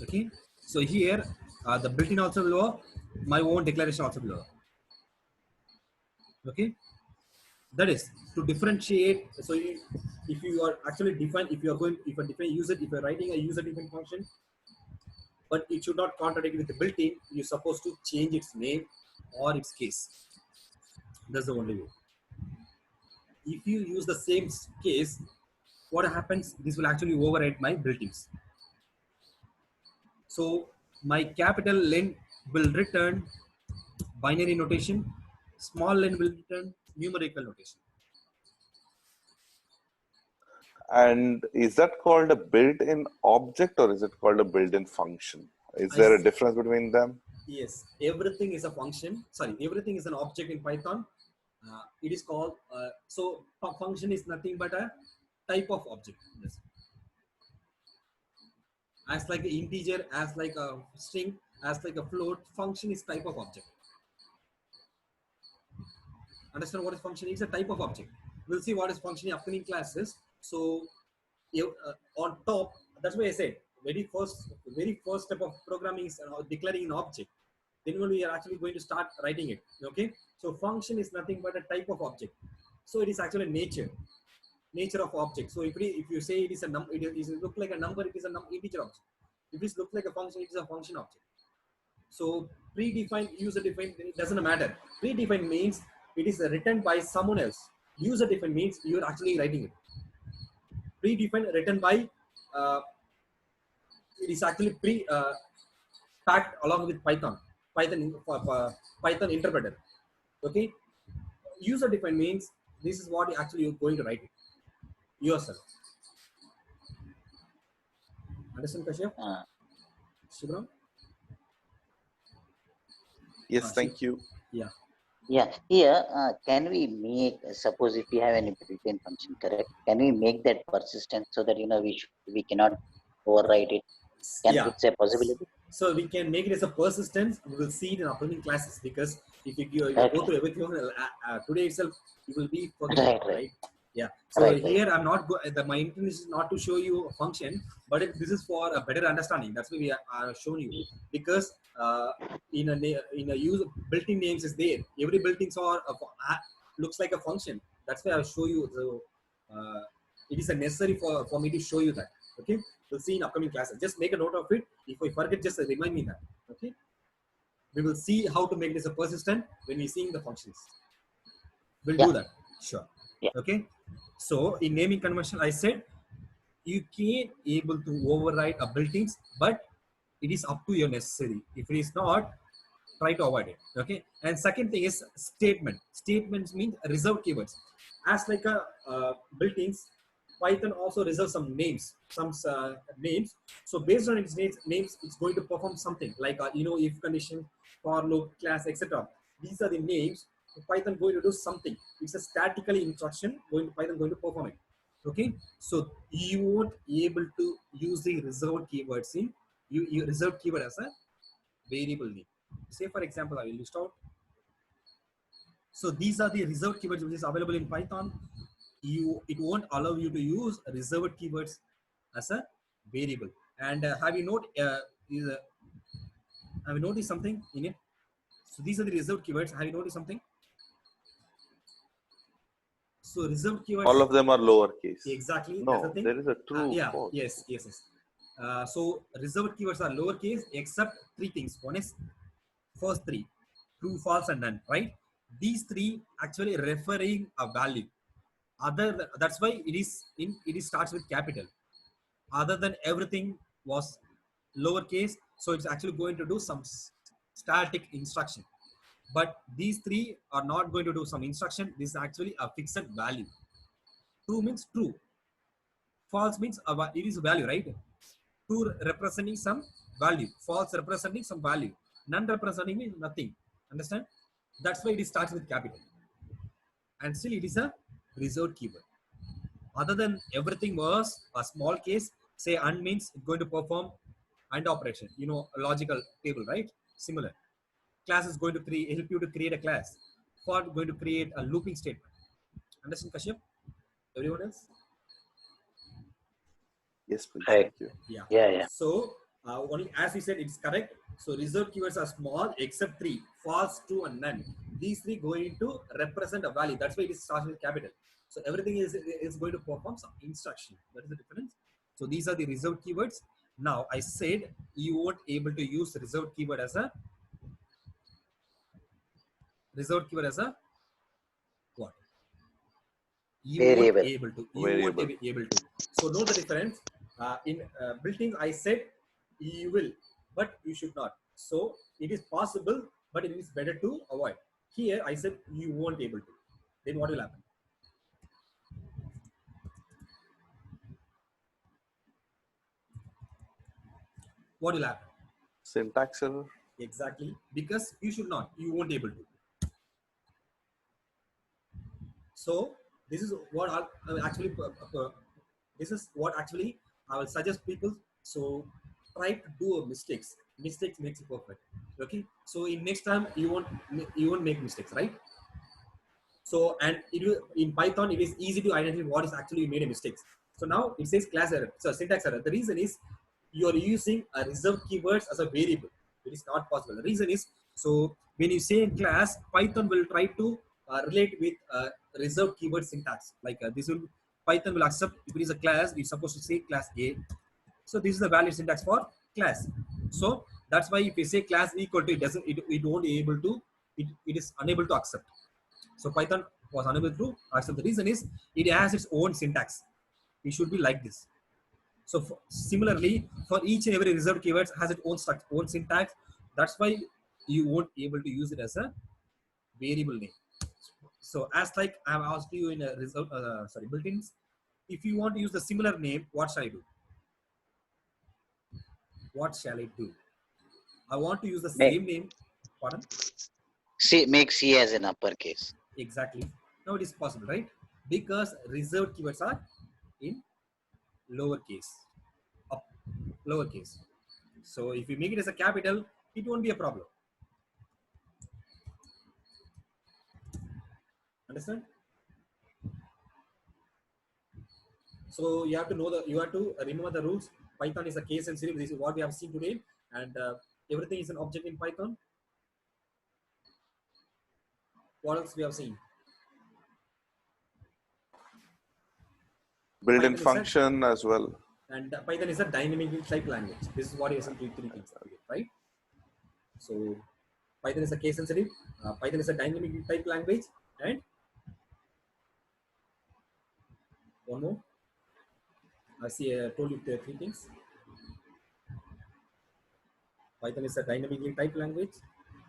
Okay. So here, the built-in also below, my own declaration also below. Okay. That is to differentiate. So if you are actually define, if you are define user, if you are writing a user-defined function, but it should not contradict with the built-in, you're supposed to change its name or its case. That's the only way. If you use the same case, what happens? This will actually override my built-ins. So my capital len will return binary notation, small len will return numerical notation. And is that called a built-in object or is it called a built-in function? Is there a difference between them? Yes, everything is a function. Sorry, everything is an object in Python. It is called, so a function is nothing but a type of object. Yes. As like an integer, as like a string, as like a float, function is type of object. Understand what is function? It's a type of object. We'll see what is function in upcoming classes. So on top, that's why I said very first step of programming is declaring an object. Then when we are actually going to start writing it. Okay. So function is nothing but a type of object. So it is actually nature of object. So if you say it is a number, it look like a number, it is an integer object. If it looks like a function, it is a function object. So predefined, user defined, it doesn't matter. Predefined means it is written by someone else. User defined means you are actually writing it. Predefined written by it is actually packed along with Python interpreter. Okay. User defined means this is what actually you're going to write it yourself. Understand, Kashyap? Shubham? Yes, Shubham. thank you. Yeah. Yeah, here can we make, suppose if we have any built-in function, correct? Can we make that persistent so that we cannot override it? Can Yeah. it's a possibility? So we can make it as a persistence. We will see it in upcoming classes because if you go Okay, through everything today itself, you will be forgetting, right, right, right? Yeah. So right, right. here I'm not my intent is not to show you a function, but this is for a better understanding. That's why we are showing you because in a use built-in names is there. Every built-ins are looks like a function. That's why I'll show you. So it is a necessary for me to show you that. Okay. We'll see in upcoming classes. Just make a note of it. If I forget, just remind me that. Okay. We will see how to make this a persistent when we seeing the functions. We'll Yeah, do that. Sure. yeah, Okay. So in naming convention, I said you can able to override a built-ins, but it is up to your necessary. If it is not, try to avoid it. Okay. And second thing is statement. Statements mean reserved keywords. As like a built-ins, Python also reserves some names, names. So based on its names, it's going to perform something like if condition, for loop, class, etc. These are the names. So Python going to do something. It's a statically instruction. Python going to perform it. Okay. So you won't be able to use the reserved keywords in you reserved keyword as a variable name. Say for example, I will list out. So these are the reserved keywords which is available in Python. It won't allow you to use reserved keywords as a variable. And have you noticed something in it? So these are the reserved keywords. Have you noticed something? So reserved keywords All of them are lowercase. exactly. That's the No, thing. there is a true, Yeah. false. Yes. So reserved keywords are lowercase except three things. One is first three, true, false, and none. Right? These three actually referring a value. That's why it starts with capital. Other than everything was lowercase, so it's actually going to do some static instruction. But these three are not going to do some instruction. This is actually a fixed value. True means true. False means it is a value, right? True representing some value. False representing some value. None representing means nothing. Understand? That's why it starts with capital. And still it is a reserved keyword. Other than everything was a small case, say and means it's going to perform and operation, a logical table, right? Similar. Class is going to help you to create a class. For going to create a looping statement. Understand, Kashyap? Everyone else? Yes, please. right. Thank you. Yeah. Yeah, yeah. So only as we said, it's correct. So reserved keywords are small except three: false, true, and none. These three going to represent a value. That's why it is started with capital. So everything is going to perform some instruction. That is the difference. So these are the reserved keywords. Now I said you won't able to use reserved keyword as a what? You won't Variable. able to. You won't Variable. be able to. So know the difference. In built-in, I said you will, but you should not. So it is possible, but it is better to avoid. Here I said you won't able to. Then what will happen? What will happen? Syntax error. Exactly, because you should not. You won't able to. So this is what I will actually. This is what actually I will suggest people. So try to do mistakes. Mistakes makes it perfect. Okay. So in next time you won't make mistakes, right? So and in Python it is easy to identify what is actually you made a mistakes. So now it says class error. So syntax error. The reason is you are using a reserved keywords as a variable. It is not possible. The reason is so when you say in class, Python will try to relate with reserved keyword syntax. Like this will Python will accept if it is a class, it's supposed to say class A. So this is the valid syntax for class. So that's why if you say class equal to it won't be able to it is unable to accept. So Python was unable to accept. The reason is it has its own syntax. It should be like this. So similarly, for each and every reserved keywords has its own syntax. That's why you won't be able to use it as a variable name. So as like I have asked you in a built-ins, if you want to use the similar name, what shall I do? What shall I do? I want to use the Make same name. Pardon? make C as an uppercase. Exactly. Now it is possible, right? Because reserved keywords are in lowercase, up, lowercase. So if you make it as a capital, it won't be a problem. Understand? So you have to know you have to remember the rules. Python is a case sensitive. This is what we have seen today, and everything is an object in Python. What else we have seen? Built-in Python is function as well. and Python is a dynamic type language. This is what is three things, right? So Python is a case sensitive. Python is a dynamic type language, and one more. I see. I told you the three things. Python is a dynamically type language,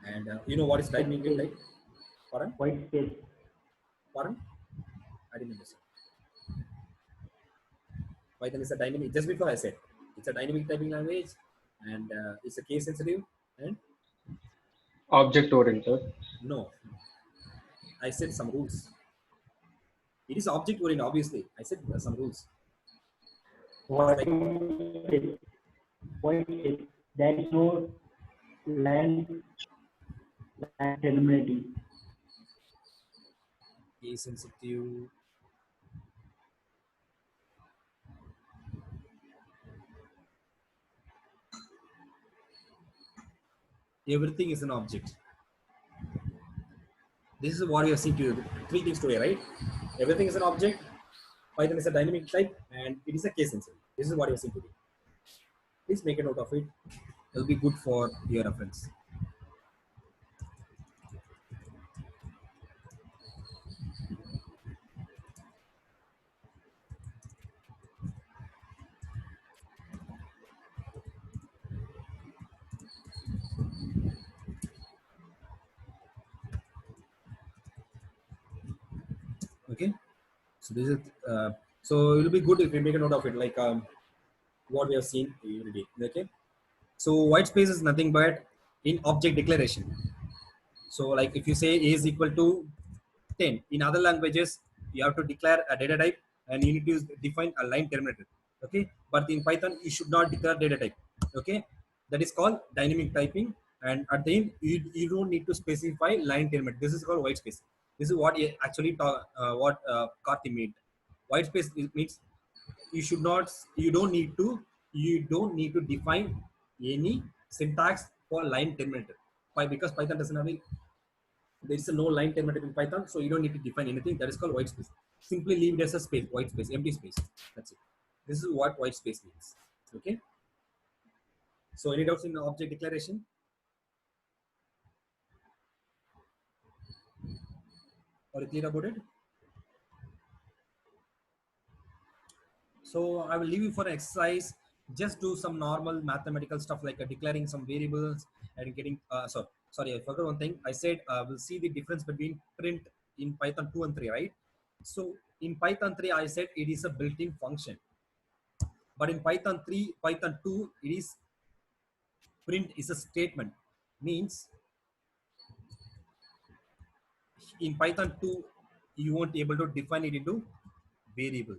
and you know what is dynamically type? Pardon? White space. Pardon? I didn't understand. Python is a dynamic. Just before I said it's a dynamic typing language, and it's a case sensitive. And Object oriented. no, I said some rules. It is object oriented, obviously. I said some rules. White space. White space. There is no line terminating. Case sensitive. Everything is an object. This is what we have seen to three things today, right? Everything is an object. Python is a dynamic type, and it is a case sensitive. This is what you have seen today. Please make a note of it. It will be good for your reference. Okay. So this is so it will be good if we make a note of it, like what we have seen every day. Okay. So white space is nothing but in object declaration. So like if you say a is equal to 10, in other languages you have to declare a data type and you need to define a line terminator. Okay, but in Python you should not declare data type. Okay, that is called dynamic typing, and at the end you don't need to specify line terminator. This is called white space. This is what actually Karthi made. White space means you don't need to define any syntax for line terminator. Why? Because Python doesn't have there is a no line terminator in Python, so you don't need to define anything. That is called white space. Simply leave it as a space, white space, empty space. That's it. This is what white space means. Okay. So any doubts in the object declaration? Are you clear about it? So I will leave you for an exercise. Just do some normal mathematical stuff like declaring some variables and getting. Sorry, I forgot one thing. I said we'll see the difference between print in Python 2 and 3, right? So in Python 3, I said it is a built-in function. But in Python 3, Python 2, it is print is a statement. Means in Python 2, you won't be able to define it into variable.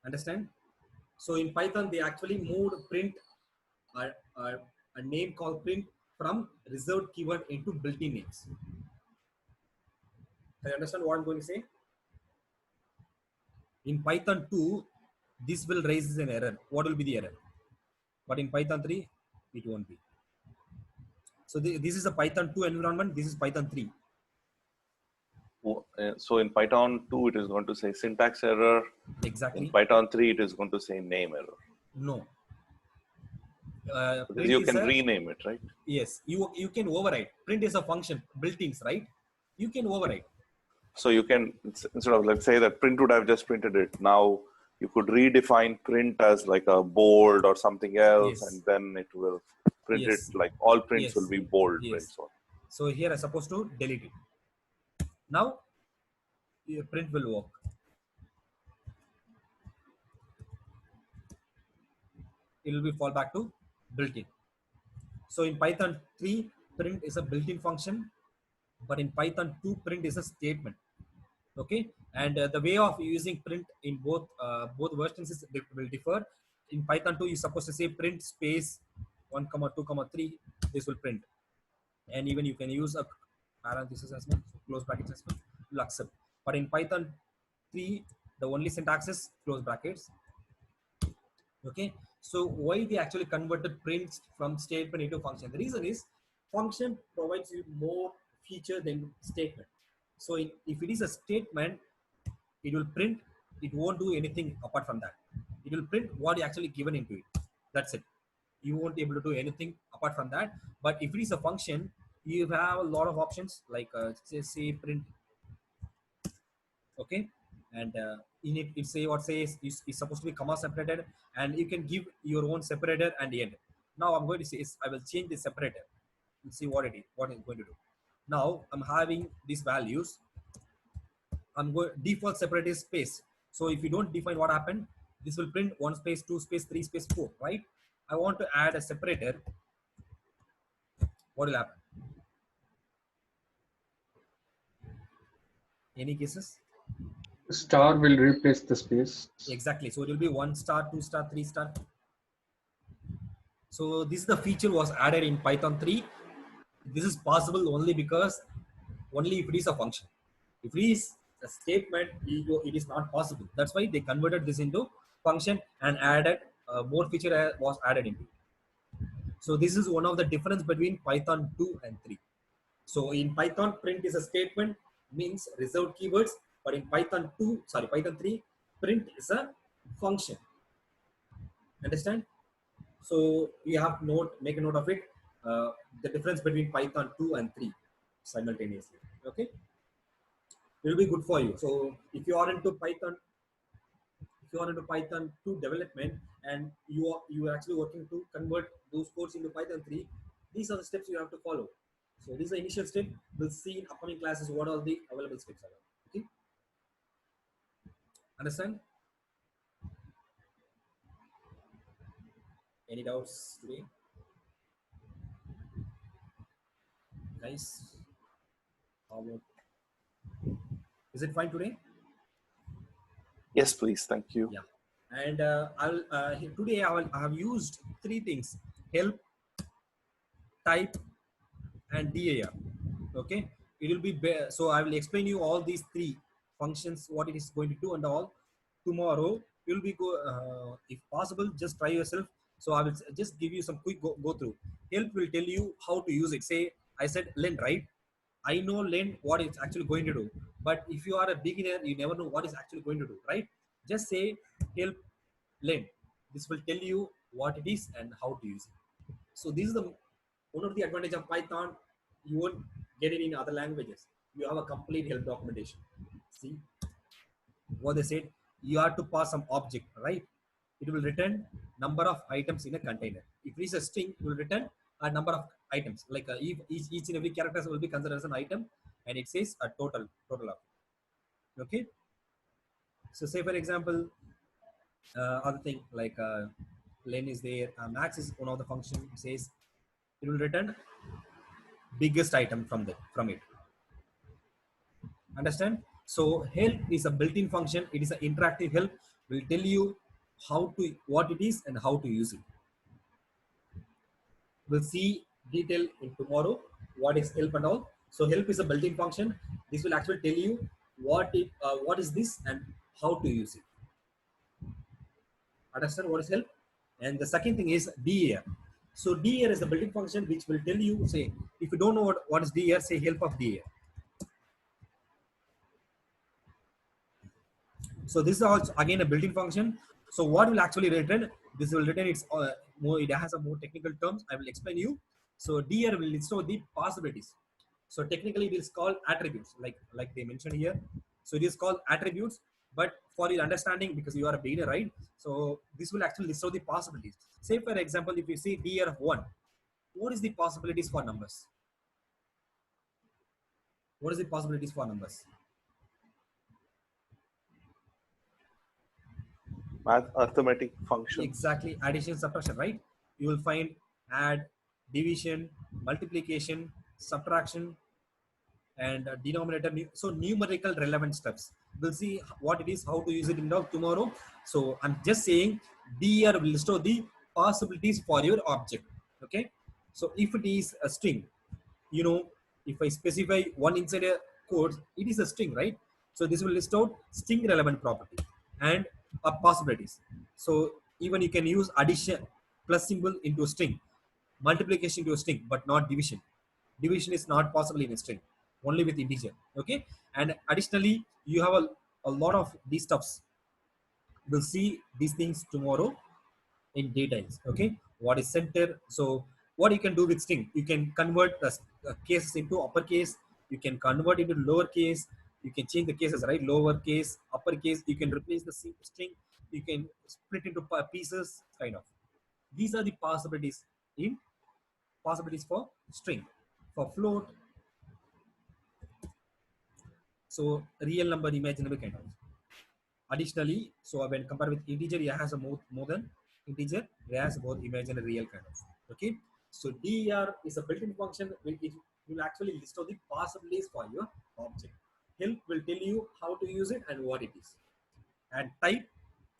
Understand? So in Python, they actually moved print, a name called print, from reserved keyword into built-in names. I understand what I'm going to say. In Python 2, this will raise an error. What will be the error? But in Python 3, it won't be. So this is a Python 2 environment. This is Python 3. So in Python 2, it is going to say syntax error. Exactly. In Python 3, it is going to say name error. No. Because you can rename it, right? Yes, you can override. Print is a function, built-ins, right? You can override. So you can, instead of, let's say that print would have just printed it. Now you could redefine print as like a bold or something else, Yes. and then it will print Yes. it like all prints Yes. will be bold. Yes. Right? So here I'm supposed to delete it. Now your print will work. It will be fall back to built-in. So in Python 3, print is a built-in function, but in Python 2, print is a statement. Okay, and the way of using print in both versions is will differ. In Python 2, you're supposed to say print space 1 comma 2 comma 3. This will print, and even you can use a parenthesis as well, close brackets as well. Will accept. But in Python 3, the only syntax is close brackets. Okay, so why they actually converted prints from statement into function? The reason is function provides you more feature than statement. So if it is a statement, it will print, it won't do anything apart from that. It will print what you actually given into it. That's it. You won't be able to do anything apart from that. But if it is a function, you have a lot of options like say print. Okay, and in it say what says is supposed to be comma separated, and you can give your own separator and end. Now I'm going to say is I will change the separator and see what it's going to do. Now I'm having these values. I'm going default separator is space. So if you don't define what happened, this will print 1 space 2 space 3 space 4, right? I want to add a separator. What will happen? Any guesses? Star will replace the space. Exactly. So it will be 1 star, 2 star, 3 star. So this is the feature was added in Python 3. This is possible only because only if it is a function. If it is a statement, it is not possible. That's why they converted this into function and added more feature was added into it. So this is one of the difference between Python 2 and 3. So in Python, print is a statement, means reserved keywords, but in Python 3, print is a function. Understand? So you have to make a note of it. The difference between Python 2 and 3 simultaneously. Okay, it will be good for you. So if you are into Python 2 development and you are actually working to convert those codes into Python 3, these are the steps you have to follow. So this is the initial step. We'll see in upcoming classes what are the available steps are. Okay, understand? Any doubts today, guys? How about, is it fine today? Yes, please. Thank you. Yeah, and today I have used 3 things: help, type, and DAR. Okay, it will be so I will explain you all these 3 functions, what it is going to do and all. Tomorrow you will be if possible, just try yourself. So I will just give you some quick go through. Help will tell you how to use it. Say I said len, right? I know len what it's actually going to do, but if you are a beginner, you never know what it's actually going to do, right? Just say help len. This will tell you what it is and how to use it. So this is the one of the advantage of Python. You won't get it in other languages. You have a complete help documentation. See what they said. You have to pass some object, right? It will return number of items in a container. If it is a string, it will return a number of items. Like each and every character will be considered as an item, and it says a total of. Okay. So say for example, other thing like len is there. Max is one of the function. Says it will return biggest item from it. Understand? So help is a built-in function. It is an interactive help. Will tell you what it is and how to use it. We'll see detail in tomorrow what is help and all. So help is a built-in function. This will actually tell you what is this and how to use it. Understand what is help? And the second thing is DAR. So DAR is the built-in function which will tell you, say, if you don't know what is DAR, say help of DAR. So this is also again a built-in function. So what will actually return? This will return its more. It has a more technical terms. I will explain you. So DAR will list out the possibilities. So technically it is called attributes, like they mentioned here. So it is called attributes. But for your understanding, because you are a beginner, right? So this will actually list out the possibilities. Say for example, if you see DAR of 1, what is the possibilities for numbers? What is the possibilities for numbers? Math arithmetic function. Exactly, addition, subtraction, right? you will find add, division, multiplication, subtraction, and denominator. So numerical relevant steps. We'll see what it is, how to use it in tomorrow. So I'm just saying DR will store the possibilities for your object. Okay. So if it is a string, you know, if I specify one inside a code, it is a string, right? So this will list out string relevant property and possibilities. So even you can use addition plus symbol into a string, multiplication into a string, but not division. Division is not possible in a string, only with integer. Okay. And additionally, you have a lot of these stuffs. We'll see these things tomorrow in details. Okay. What is center? So what you can do with string, you can convert the cases into uppercase, you can convert into lowercase, you can change the cases, right? Lowercase, uppercase, you can replace the string, you can split into pieces, kind of. These are the possibilities for string. For float, so real number, imaginary, kind of. Additionally, so when compared with integer, it has a more than integer, it has both imaginary, real, kind of. Okay. So DER is a built-in function. It will actually list out the possibilities for your object. Help will tell you how to use it and what it is. And type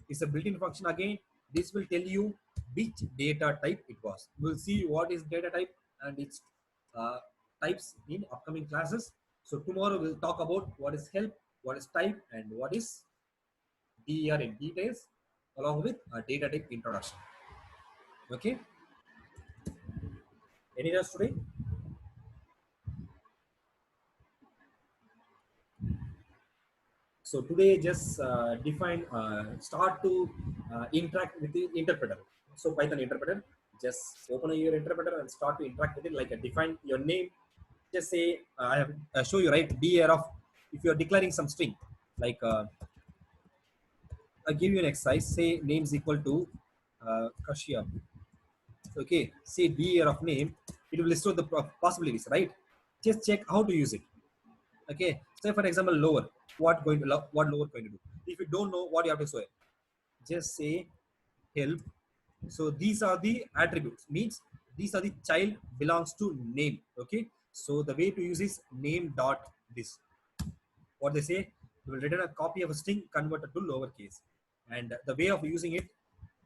is a built-in function. Again, this will tell you which data type it was. We'll see what is data type and its types in upcoming classes. So tomorrow we'll talk about what is help, what is type, and what is DER in details, along with a data type introduction. Okay. Any doubts today? So today just define, start to interact with the interpreter. So Python interpreter, just open your interpreter and start to interact with it, like define your name. Just say, I have show you, right? DER of, if you are declaring some string, like I give you an exercise, say name is equal to Kashyap. Okay, say DER of name, it will list out the possibilities, right? Just check how to use it. Okay, say for example lower, what lower going to do? If you don't know what you have to say, just say help. So these are the attributes, means these are the child belongs to name. Okay, so the way to use is name dot this. What they say, you will return a copy of a string converted to lowercase, and the way of using it,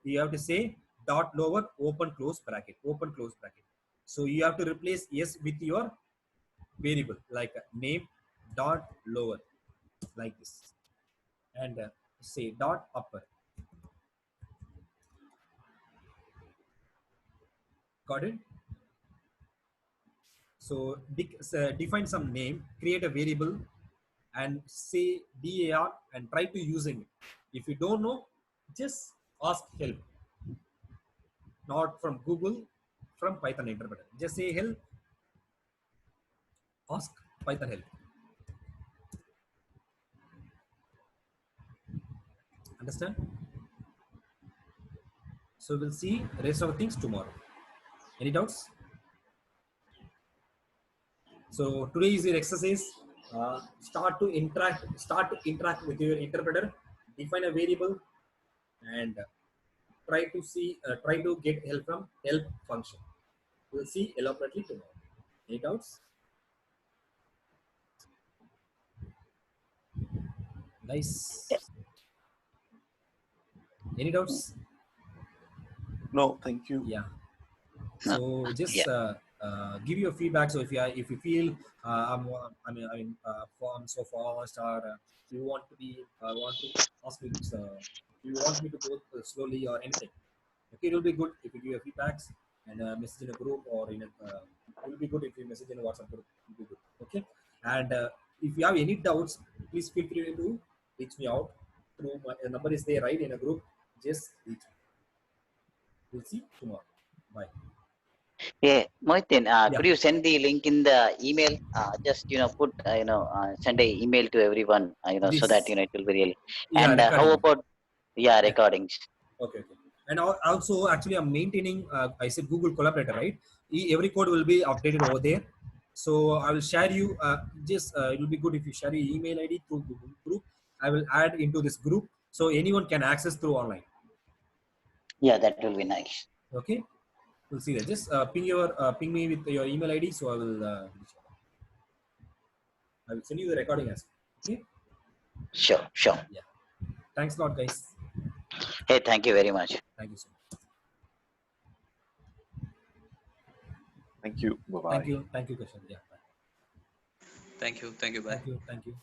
you have to say dot lower open close bracket, open close bracket. So you have to replace yes with your variable, like name dot lower, like this, and say dot upper. Got it? So define some name, create a variable, and say DAR and try to using it. If you don't know, just ask help. Not from Google, from Python interpreter. Just say help, ask Python help. Understand? So we'll see rest of the things tomorrow. Any doubts? So today is your exercise. Start to interact with your interpreter. Define a variable and try to get help from help function. We'll see elaborately tomorrow. Any doubts? Nice. Any doubts? No, thank you. Yeah. No. So just Yeah. give your feedback. So if you feel I'm so fast, or you want to ask me, you want me to go slowly or anything. Okay, it will be good if you give your feedbacks and message in a group, or in a. It will be good if you message in a WhatsApp group. It will be good. Okay, and if you have any doubts, please feel free to reach me out through my number is there, right, in a group. Just reach me. We'll see tomorrow. Bye. Yeah, Mohitin, Yeah. could you send the link in the email? Just put send a email to everyone, so that This. it will be real. Yeah, And how recording. about Yeah. recordings? Okay. And also, actually, I'm maintaining. I said Google Collaborator, right? Every code will be updated over there. So I will share you. It will be good if you share your email ID through Google group. I will add into this group so anyone can access through online. Yeah, that will be nice. Okay. We'll see that. Just ping me with your email ID, so I will. I will send you the recording as well. Okay. Sure, sure. Thanks a lot, guys. Hey, thank you very much. Thank you so much. Thank you. Bye bye. Thank you. Thank you, Krishan. Yeah. Bye. Thank you. Bye. Thank you. Thank you.